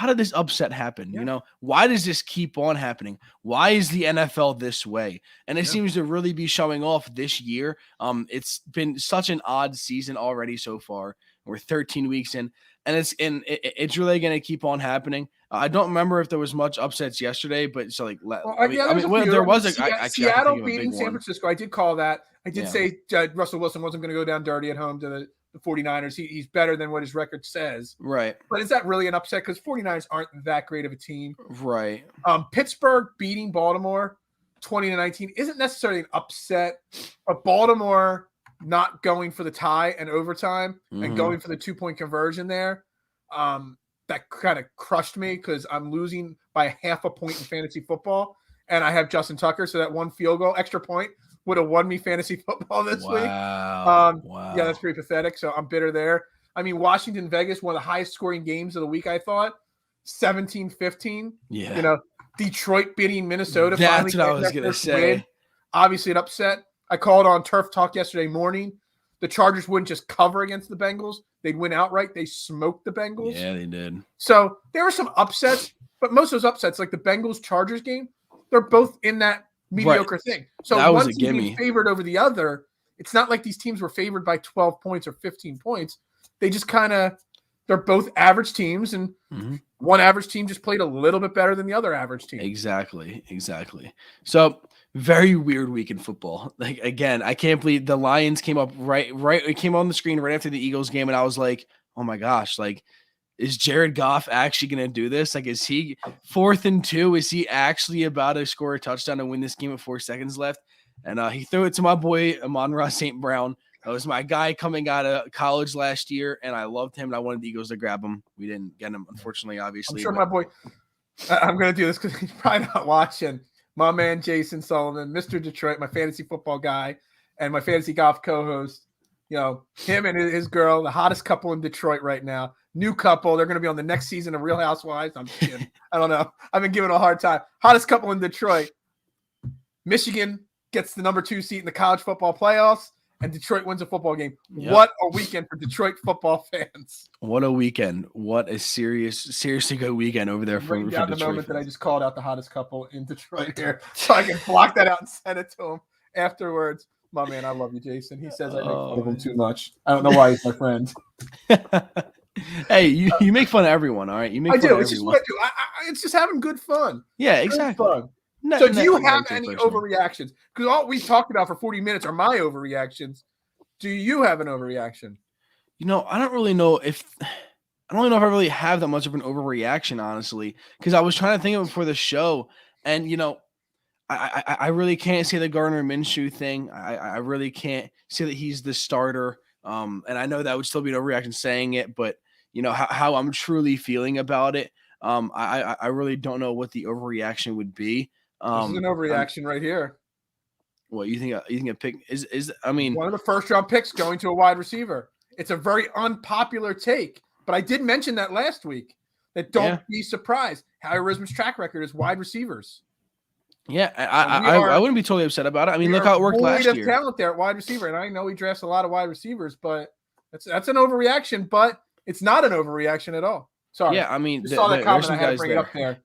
did this upset happen? Yeah. Why does this keep on happening? Why is the NFL this way? And it seems to really be showing off this year. It's been such an odd season already so far. We're 13 weeks in. And it's really going to keep on happening. I don't remember if there was much upsets yesterday, but so there was Seattle beating San Francisco. I did call that. I did say Russell Wilson wasn't going to go down dirty at home to the 49ers. He's better than what his record says. Right. But is that really an upset? Because 49ers aren't that great of a team. Right. Pittsburgh beating Baltimore 20-19 isn't necessarily an upset, but Baltimore not going for the tie and overtime and going for the 2-point conversion there, that kind of crushed me because I'm losing by 0.5 point in fantasy football, and I have Justin Tucker, so that one field goal, extra point, would have won me fantasy football this week. Wow. Yeah, that's pretty pathetic, so I'm bitter there. I mean, Washington-Vegas, one of the highest scoring games of the week, I thought. 17-15. Yeah. Detroit beating Minnesota. That's what I was going to say. Win. Obviously an upset. I called on Turf Talk yesterday morning. The Chargers wouldn't just cover against the Bengals. They'd win outright. They smoked the Bengals. Yeah, they did. So there were some upsets, but most of those upsets, like the Bengals-Chargers game, they're both in that mediocre thing. So that was one team being favored over the other, it's not like these teams were favored by 12 points or 15 points. They just they're both average teams, and one average team just played a little bit better than the other average team. Exactly. So very weird week in football. Like, again, I can't believe the Lions came up right. It came on the screen right after the Eagles game, and I was like, oh my gosh, like, is Jared Goff actually going to do this? Like, is he 4th and 2? Is he actually about to score a touchdown and win this game with 4 seconds left? And he threw it to my boy, Amon-Ra St. Brown. That was my guy coming out of college last year, and I loved him, and I wanted the Eagles to grab him. We didn't get him, unfortunately, obviously. I'm sure my boy – I'm going to do this because he's probably not watching. My man, Jason Sullivan, Mr. Detroit, my fantasy football guy, and my fantasy golf co-host, him and his girl, the hottest couple in Detroit right now. New couple. They're going to be on the next season of Real Housewives. I'm kidding. I don't know. I've been giving a hard time. Hottest couple in Detroit. Michigan gets the number 2 seat in the college football playoffs, and Detroit wins a football game. Yep. What a weekend for Detroit football fans. What a weekend. What a seriously good weekend over there for Detroit the moment fans. That I just called out the hottest couple in Detroit here, so I can block that out and send it to him afterwards. My man, I love you, Jason. He says I make fun of him too much. I don't know why he's my friend. Hey, you make fun of everyone, all right? You make I fun do. of It's just everyone. what I do. It's just having good fun. Yeah, Good exactly. fun. So do you have Take it any personally. overreactions? Because all we talked about for 40 minutes are my overreactions. Do you have an overreaction? I don't really know if I don't know if I really have that much of an overreaction, honestly, because I was trying to think of it before the show, and I really can't say the Gardner Minshew thing. I really can't say that he's the starter. And I know that would still be an overreaction saying it, but how I'm truly feeling about it. I really don't know what the overreaction would be. This is an overreaction right here. What you think? You think a pick is? I mean, One of the first round picks going to a wide receiver. It's a very unpopular take, but I did mention that last week. That don't be surprised. Howie Roseman's track record is wide receivers. Yeah, I wouldn't be totally upset about it. I mean, look how it worked last year. Talent there at wide receiver, and I know he drafts a lot of wide receivers, but that's an overreaction. But it's not an overreaction at all. Sorry. Yeah, I mean, saw that comment. some I had to guys bring there. it up there.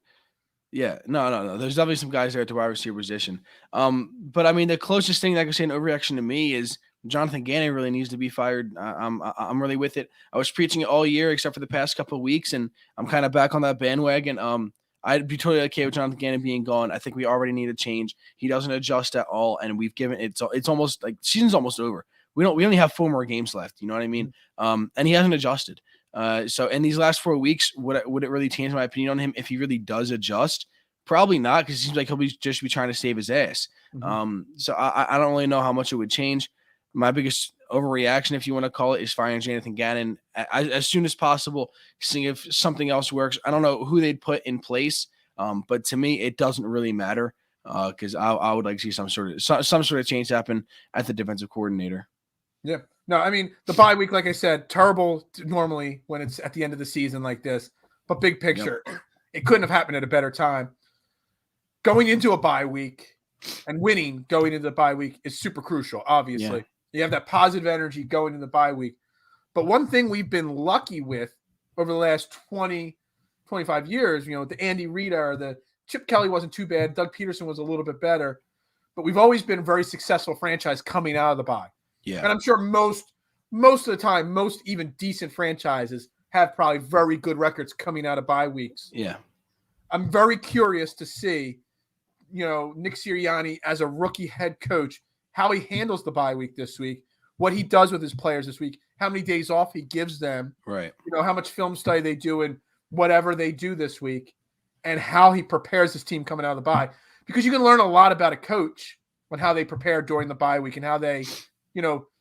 Yeah, no. There's definitely some guys there at the wide receiver position. But I mean, the closest thing that I could say an overreaction to me is Jonathan Gannon really needs to be fired. I'm really with it. I was preaching it all year except for the past couple of weeks, and I'm kind of back on that bandwagon. I'd be totally okay with Jonathan Gannon being gone. I think we already need a change. He doesn't adjust at all, and we've given it's almost like season's almost over. We only have 4 more games left. You know what I mean? And he hasn't adjusted. So in these last 4 weeks, would it really change my opinion on him if he really does adjust? Probably not, because it seems like he'll just be trying to save his ass. So I don't really know how much it would change. My biggest overreaction, if you want to call it, is firing Jonathan Gannon as soon as possible, seeing if something else works. I don't know who they'd put in place, but to me, it doesn't really matter because I would like to see some sort of change happen at the defensive coordinator. Yeah. No, I mean, the bye week, like I said, terrible normally when it's at the end of the season like this. But big picture, it couldn't have happened at a better time. Going into a bye week and winning going into the bye week is super crucial, obviously. You have that positive energy going into the bye week. But one thing we've been lucky with over the last 20, 25 years, the Andy Reid era, the Chip Kelly wasn't too bad. Doug Peterson was a little bit better. But we've always been a very successful franchise coming out of the bye. Yeah. And I'm sure most of the time, most even decent franchises have probably very good records coming out of bye weeks. Yeah. I'm very curious to see, Nick Sirianni as a rookie head coach, how he handles the bye week this week, what he does with his players this week, how many days off he gives them, right? How much film study they do and whatever they do this week, and how he prepares his team coming out of the bye. Because you can learn a lot about a coach on how they prepare during the bye week and how they,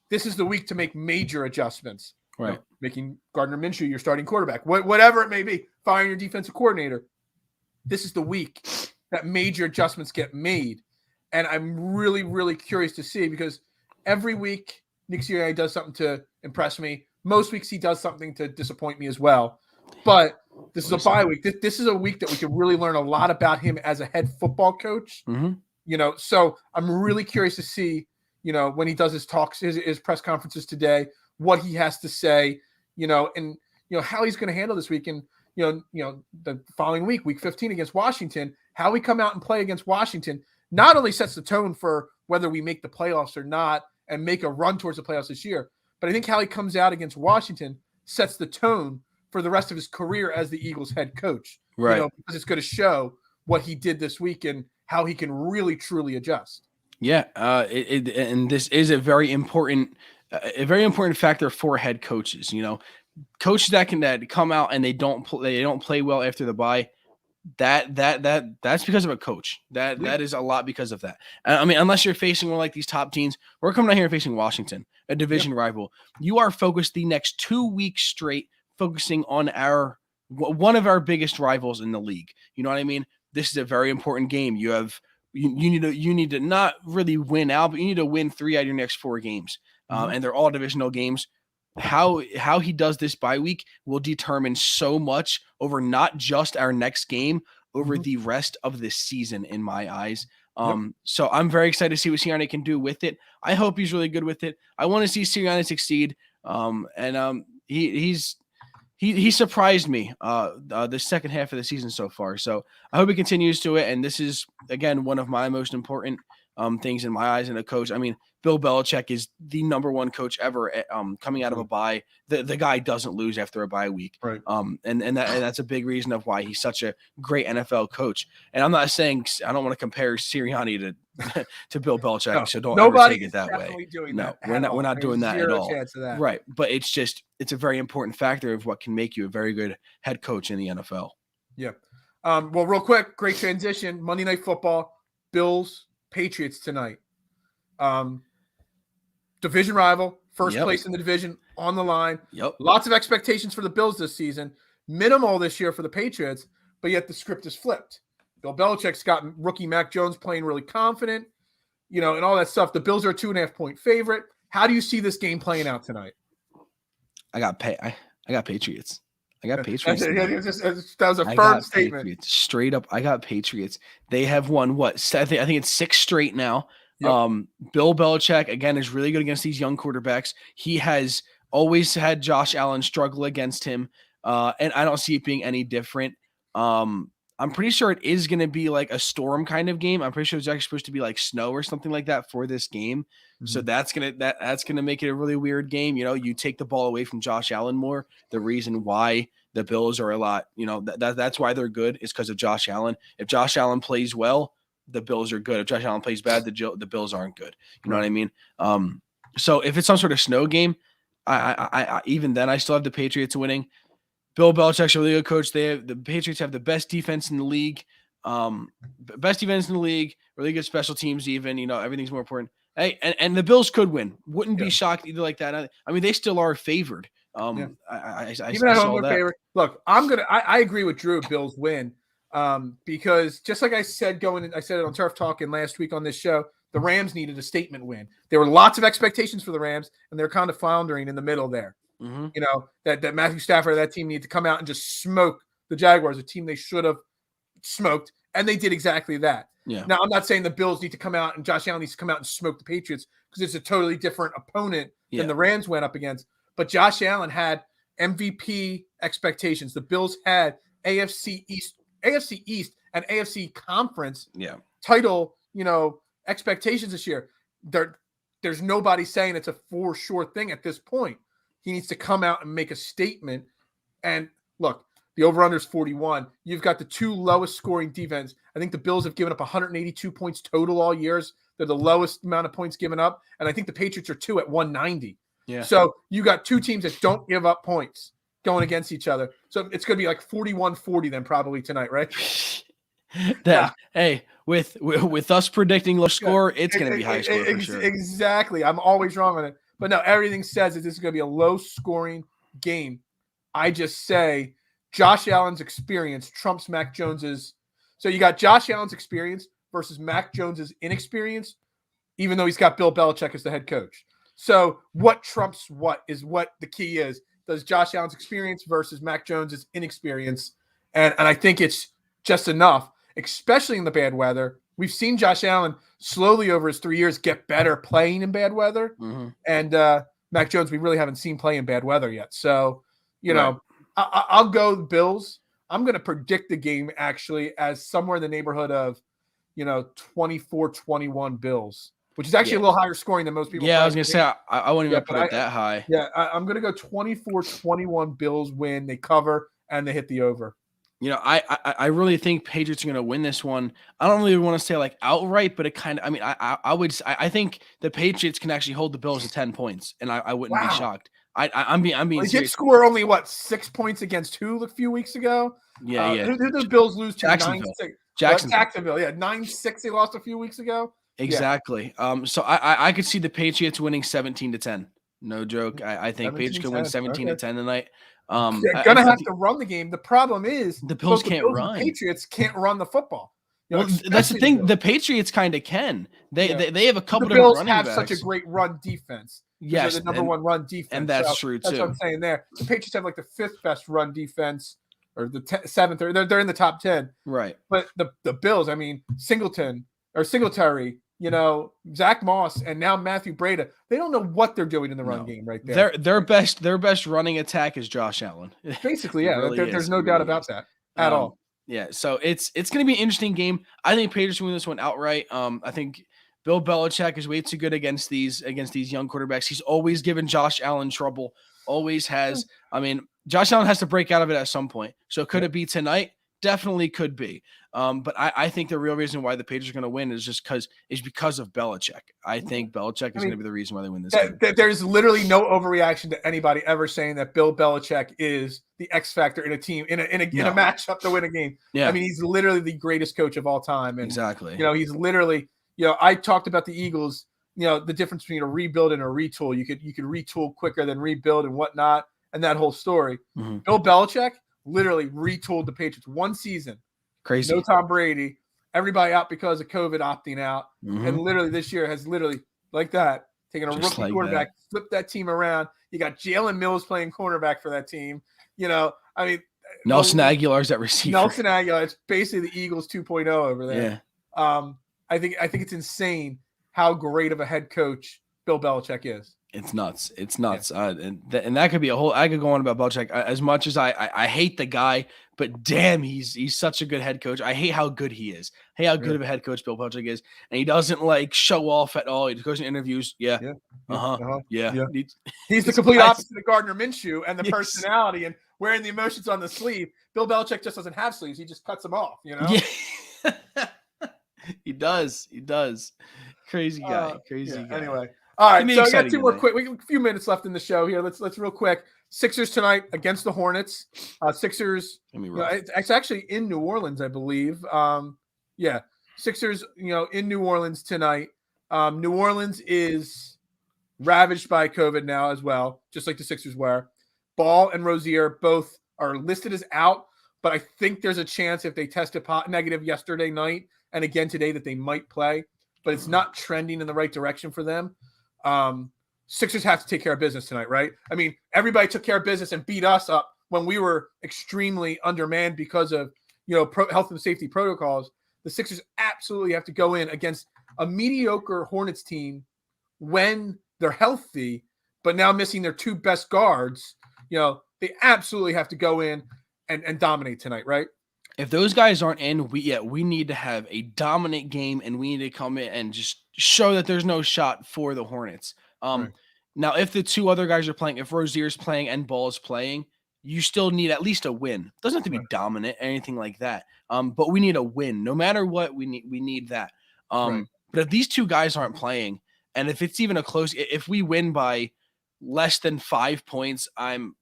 this is the week to make major adjustments. Right. Making Gardner Minshew your starting quarterback, whatever it may be, firing your defensive coordinator. This is the week that major adjustments get made. And I'm really, really curious to see, because every week Nick Sirianni does something to impress me. Most weeks he does something to disappoint me as well. But this is a bye week. This is a week that we can really learn a lot about him as a head football coach. So I'm really curious to see, when he does his talks, his press conferences today, what he has to say, and how he's going to handle this week. And the following week, week 15 against Washington, how we come out and play against Washington not only sets the tone for whether we make the playoffs or not and make a run towards the playoffs this year, but I think how he comes out against Washington sets the tone for the rest of his career as the Eagles head coach. Right. Because it's going to show what he did this week and how he can really, truly adjust. Yeah. And this is a very important factor for head coaches. Coaches that come out and they don't play well after the bye. That's because of a coach. That is a lot because of that. I mean, unless you're facing one like these top teams, we're coming out here and facing Washington, a division rival. You are focused the next 2 weeks straight, focusing on one of our biggest rivals in the league. You know what I mean? This is a very important game. You need to not really win out, but you need to win 3 out of your next 4 games, and they're all divisional games. How he does this bye week will determine so much over not just our next game, over the rest of the season, in my eyes. So I'm very excited to see what Sirianni can do with it. I hope he's really good with it. I want to see Sirianni succeed. He surprised me the second half of the season so far. So I hope he continues to it. And this is, again, one of my most important things in my eyes in a coach. I mean, Bill Belichick is the number one coach ever coming out of a bye. The guy doesn't lose after a bye week. Right. And that's a big reason of why he's such a great NFL coach. And I'm not saying I don't want to compare Sirianni to Bill Belichick, No, so don't nobody ever take it that way. doing No, that we're not doing that at all. Chance of that. Right. But it's a very important factor of what can make you a very good head coach in the NFL. Yeah. Well, real quick, great transition. Monday Night Football, Bills, Patriots tonight. Division rival, first place in the division on the line. Yep. Lots of expectations for the Bills this season. Minimal this year for the Patriots, but yet the script is flipped. Bill Belichick's got rookie Mac Jones playing really confident, and all that stuff. The Bills are a 2.5-point favorite. How do you see this game playing out tonight? I got Patriots. I got Patriots. That was a firm statement. Patriots. Straight up, I got Patriots. They have won what? I think it's 6 straight now. Yep. Bill Belichick again is really good against these young quarterbacks. He has always had Josh Allen struggle against him, and I don't see it being any different. I'm pretty sure it is going to be like a storm kind of game. I'm pretty sure it's actually supposed to be like snow or something like that for this game. Mm-hmm. So that's gonna make it a really weird game. You take the ball away from Josh Allen more. The reason why the Bills are a lot, that's why they're good is because of Josh Allen. If Josh Allen plays well, the Bills are good. If Josh Allen plays bad, the Bills aren't good. You know what I mean? So if it's some sort of snow game, I even then I still have the Patriots winning. Bill Belichick's a really good coach. The Patriots have the best defense in the league. Really good special teams even. Everything's more important. Hey, and the Bills could win. Wouldn't be shocked either like that. I mean, they still are favored. Even at home, they're favored. Look, I agree with Drew. Bills win. Because just like I said I said it on Turf Talking last week on this show, the Rams needed a statement win. There were lots of expectations for the Rams, and they're kind of floundering in the middle there. Mm-hmm. That Matthew Stafford and that team needed to come out and just smoke the Jaguars, a team they should have smoked, and they did exactly that. Yeah. Now, I'm not saying the Bills need to come out and Josh Allen needs to come out and smoke the Patriots because it's a totally different opponent than the Rams went up against. But Josh Allen had MVP expectations. The Bills had AFC East and AFC Conference title, expectations this year. There's nobody saying it's a for sure thing at this point. He needs to come out and make a statement. And look, the over-under is 41. You've got the 2 lowest scoring defense. I think the Bills have given up 182 points total all years. They're the lowest amount of points given up. And I think the Patriots are 2 at 190. Yeah. So you got 2 teams that don't give up points going against each other. So it's going to be like 41-40 then probably tonight, right? Hey, with us predicting low score, it's going to be high score for sure. Exactly. I'm always wrong on it. But no, everything says that this is going to be a low-scoring game. I just say Josh Allen's experience trumps Mac Jones's. So you got Josh Allen's experience versus Mac Jones's inexperience, even though he's got Bill Belichick as the head coach. So what trumps what is what the key is. Does Josh Allen's experience versus Mac Jones's inexperience? And I think it's just enough, especially in the bad weather. We've seen Josh Allen slowly over his 3 years get better playing in bad weather. Mm-hmm. And Mac Jones, we really haven't seen play in bad weather yet. So, I'll go Bills. I'm going to predict the game actually as somewhere in the neighborhood of, 24-21 Bills, which is actually a little higher scoring than most people. Yeah, I was going to say, I wouldn't even put it that high. Yeah, I'm going to go 24-21 Bills win. They cover and they hit the over. I really think Patriots are going to win this one. I don't really want to say like outright, but it kind of, I think the Patriots can actually hold the Bills to 10 points, and I wouldn't be shocked. I'm being serious. They did score only 6 points against who a few weeks ago? Yeah. Who did the Bills lose to? Jacksonville. Yeah, 9-6 they lost a few weeks ago. Exactly. So I could see the Patriots winning 17-10. No joke. I think Patriots can win 17-10 tonight. They're gonna have to run the game. The problem is the Bills can't run. The Patriots can't run the football. That's the thing. The Patriots kind of can. They have a couple. The Bills running have backs. such a great run defense. Yes, they're the number one run defense, and that's true too. That's what I'm saying there. The Patriots have like the 5th best run defense, or the 7th. Or they're in the top 10. Right. But the Bills, Singletary. Zach Moss and now Matthew Breida, they don't know what they're doing in the run game right there. Their best running attack is Josh Allen. Basically, yeah. There's no doubt about that at all. Yeah, so it's going to be an interesting game. I think Patriots win this one outright. I think Bill Belichick is way too good against these young quarterbacks. He's always given Josh Allen trouble. Always has. I mean, Josh Allen has to break out of it at some point. So could it be tonight? Definitely could be. But I think the real reason why the Patriots are going to win is because of Belichick. I think Belichick is going to be the reason why they win this game. There's literally no overreaction to anybody ever saying that Bill Belichick is the X factor in a team in a matchup to win a game. Yeah. I mean, he's literally the greatest coach of all time. And, exactly. He's literally. I talked about the Eagles. The difference between a rebuild and a retool. You could retool quicker than rebuild and whatnot, and that whole story. Mm-hmm. Bill Belichick literally retooled the Patriots one season. Crazy. No Tom Brady. Everybody out because of COVID opting out. Mm-hmm. And literally this year has literally like that, taken a Just rookie quarterback, flipped that team around. You got Jalen Mills playing cornerback for that team. I mean, Nelson Aguilar's at receiver. Nelson Aguilar, it's basically the Eagles 2.0 over there. Yeah. I think it's insane how great of a head coach Bill Belichick is. It's nuts. It's nuts. Yeah. And that could be I could go on about Belichick as much as I hate the guy, but damn, he's such a good head coach. I hate how good he is. I hate how good of a head coach Bill Belichick is. And he doesn't show off at all. He just goes in interviews. Yeah. He's the complete opposite of Gardner Minshew and the personality and wearing the emotions on the sleeve. Bill Belichick just doesn't have sleeves. He just cuts them off, Yeah. He does. Crazy guy. Guy. Anyway. All right. So I got two more quick. We got a few minutes left in the show here. Let's real quick. Sixers tonight against the Hornets. Sixers. It's actually in New Orleans, I believe. Sixers, in New Orleans tonight. New Orleans is ravaged by COVID now as well, just like the Sixers were. Ball and Rozier both are listed as out, but I think there's a chance if they tested negative yesterday night and again today that they might play, but it's not trending in the right direction for them. Sixers have to take care of business tonight, right? I mean, everybody took care of business and beat us up when we were extremely undermanned because of, health and safety protocols. The Sixers absolutely have to go in against a mediocre Hornets team when they're healthy, but now missing their two best guards. They absolutely have to go in and dominate tonight, right? If those guys aren't in, we need to have a dominant game, and we need to come in and just show that there's no shot for the Hornets. Right. Now, if the two other guys are playing, if Rozier's playing and Ball is playing, you still need at least a win. It doesn't have to be dominant, anything like that. But we need a win. No matter what, we need that. But if these two guys aren't playing, and if it's even a close, if we win by less than 5 points, I'm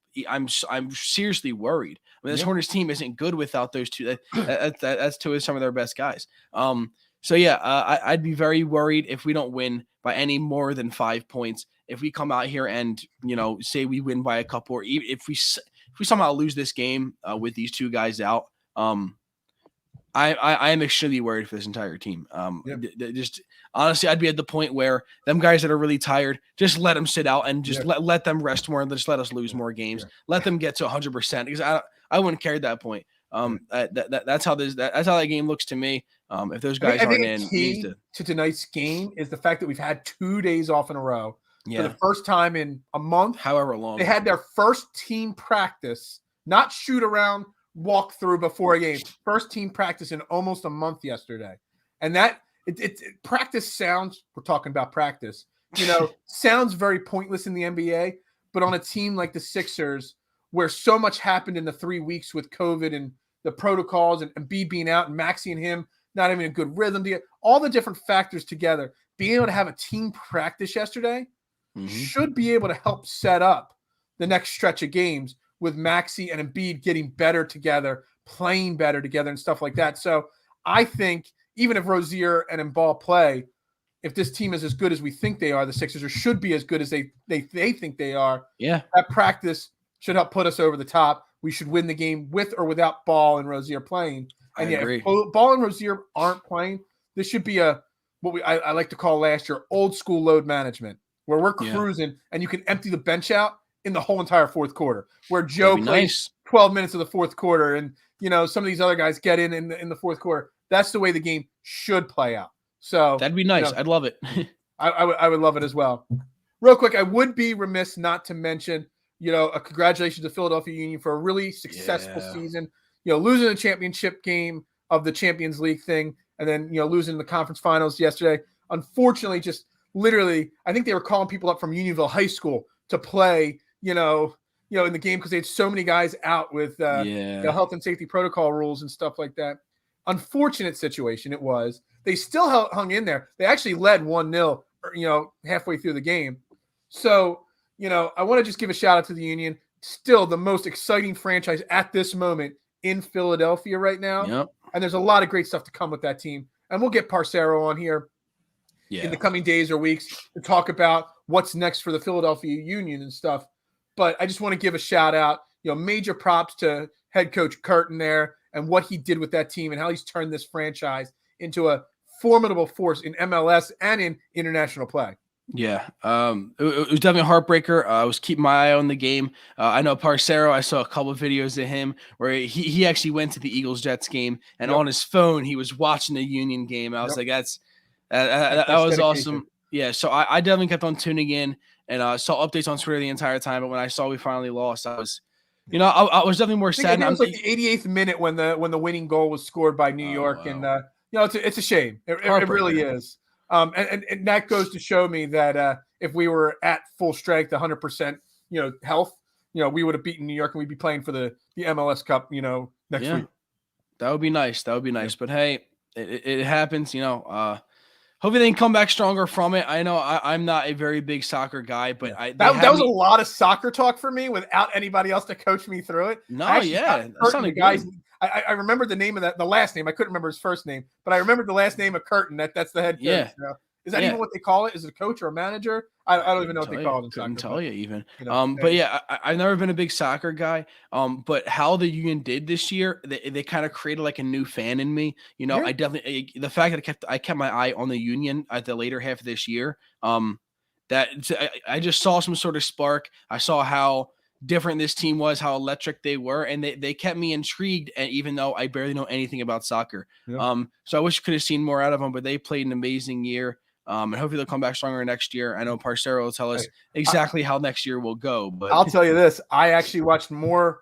seriously worried. I mean, this Hornets team isn't good without those two. That's two of some of their best guys. I'd be very worried if we don't win by any more than 5 points. If we come out here and say we win by a couple, or even if we somehow lose this game with these two guys out, I am extremely worried for this entire team. Just honestly, I'd be at the point where them guys that are really tired, just let them sit out and just let them rest more and just let us lose more games. Yeah. Let them get to 100% because I wouldn't care at that point. That's how that game looks to me. If those guys aren't in, key to tonight's game is the fact that we've had 2 days off in a row for the first time in a month. However long they had their first team practice, not shoot around, walk through before a game. First team practice in almost a month yesterday, and that practice sounds. We're talking about practice. Sounds very pointless in the NBA, but on a team like the Sixers, where so much happened in the 3 weeks with COVID and the protocols and Embiid being out and Maxey and him not having a good rhythm to get all the different factors together, being able to have a team practice yesterday should be able to help set up the next stretch of games with Maxey and Embiid getting better together, playing better together and stuff like that. So I think even if Rozier and Ball play, if this team is as good as we think they are, the Sixers should be as good as they think they are. Yeah. That practice should help put us over the top. We should win the game with or without Ball and Rozier playing. And I agree. If Ball and Rozier aren't playing, this should be I like to call last year old school load management, where we're cruising and you can empty the bench out in the whole entire fourth quarter, where Joe plays 12 minutes of the fourth quarter and some of these other guys get in the fourth quarter. That's the way the game should play out. So that'd be nice. I'd love it. I would love it as well. Real quick, I would be remiss not to mention a congratulations to Philadelphia Union for a really successful season. Losing the championship game of the Champions League thing, and then losing the conference finals yesterday. unfortunately, just literally, I think they were calling people up from Unionville High School to play, in the game because they had so many guys out with health and safety protocol rules and stuff like that. Unfortunate situation it was. They still hung in there. They actually led 1-0, halfway through the game. So, I want to just give a shout out to the Union. Still the most exciting franchise at this moment in Philadelphia right now. Yep. And there's a lot of great stuff to come with that team. And we'll get Parcero on here in the coming days or weeks to talk about what's next for the Philadelphia Union and stuff. But I just want to give a shout out, major props to head coach Curtin there and what he did with that team and how he's turned this franchise into a formidable force in MLS and in international play. Yeah, it was definitely a heartbreaker. I was keeping my eye on the game. I know Parcero, I saw a couple of videos of him where he actually went to the Eagles-Jets game, and on his phone, he was watching the Union game. I was like, that was dedication. Awesome. Yeah, so I definitely kept on tuning in and saw updates on Twitter the entire time, but when I saw we finally lost, I was I was definitely more sad. It was like the 88th minute when the winning goal was scored by New York, wow. And it's a shame. It really is. And that goes to show me that if we were at full strength, 100%, health, we would have beaten New York and we'd be playing for the MLS Cup, next week. That would be nice. But hey, it happens. Hopefully they can come back stronger from it. I know I'm not a very big soccer guy, but that was a lot of soccer talk for me without anybody else to coach me through it. No, yeah, that sounded guys. I remember the name of the last name. I couldn't remember his first name, but I remembered the last name of Curtin. That's the head coach. Yeah. Is that even what they call it? Is it a coach or a manager? I don't even know what they call it. Couldn't tell you even. But yeah, I've never been a big soccer guy. But how the Union did this year, they kind of created like a new fan in me. I definitely the fact that I kept my eye on the Union at the later half of this year. That I just saw some sort of spark. I saw how different this team was, how electric they were, and they kept me intrigued. And even though I barely know anything about soccer, so I wish I could have seen more out of them. But they played an amazing year. And hopefully they'll come back stronger next year. I know Parcero will tell us exactly how next year will go. But I'll tell you this: I actually watched more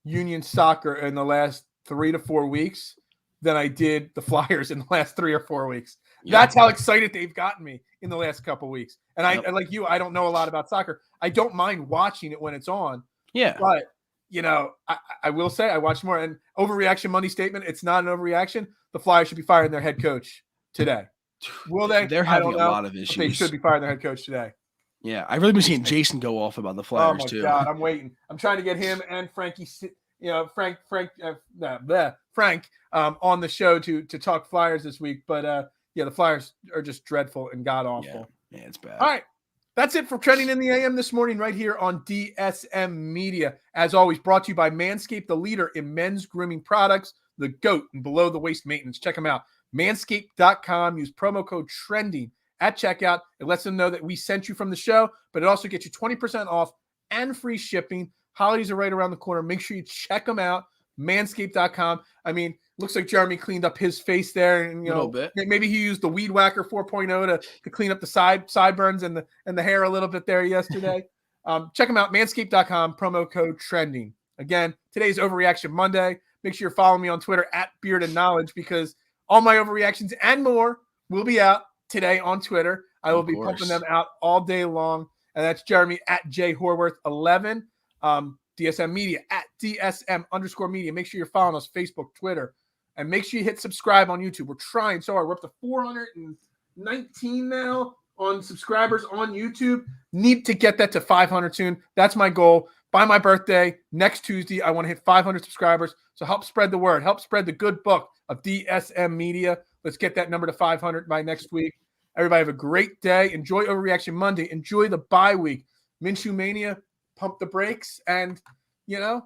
Union soccer in the last 3 to 4 weeks than I did the Flyers in the last 3 or 4 weeks. Yeah. That's how excited they've gotten me in the last couple of weeks. And I like you, I don't know a lot about soccer. I don't mind watching it when it's on. Yeah. But, I will say I watched more. And Overreaction Monday statement, it's not an overreaction. The Flyers should be firing their head coach today. Will they? They're having a lot of issues. They should be firing their head coach today. Yeah, I've really been seeing Jason go off about the Flyers too. Oh my God, I'm waiting. I'm trying to get him and Frankie, Frank on the show to talk Flyers this week. But the Flyers are just dreadful and god awful. Yeah, it's bad. All right, that's it for Trending in the AM this morning right here on DSM Media. As always, brought to you by Manscaped, the leader in men's grooming products, the GOAT and below the waist maintenance. Check them out. Manscaped.com. Use promo code TRENDING at checkout. It lets them know that we sent you from the show, but it also gets you 20% off and free shipping. Holidays are right around the corner. Make sure you check them out. Manscaped.com. I mean, looks like Jeremy cleaned up his face there, and a little bit. Maybe he used the Weed Whacker 4.0 to clean up the sideburns and the hair a little bit there yesterday. Check them out. Manscaped.com. Promo code TRENDING. Again, today's Overreaction Monday. Make sure you're following me on Twitter at Beard and Knowledge, because all my overreactions and more will be out today on Twitter. I will be pumping them out all day long. And that's Jeremy at JHorworth11. DSM Media at DSM_media. Make sure you're following us, Facebook, Twitter. And make sure you hit subscribe on YouTube. We're trying so hard. We're up to 419 now on subscribers on YouTube. Need to get that to 500 soon. That's my goal. By my birthday, next Tuesday, I want to hit 500 subscribers. So help spread the word. Help spread the good book of DSM Media. Let's get that number to 500 by next week. Everybody have a great day. Enjoy Overreaction Monday. Enjoy the bye week. Minshew Mania, pump the brakes. And, as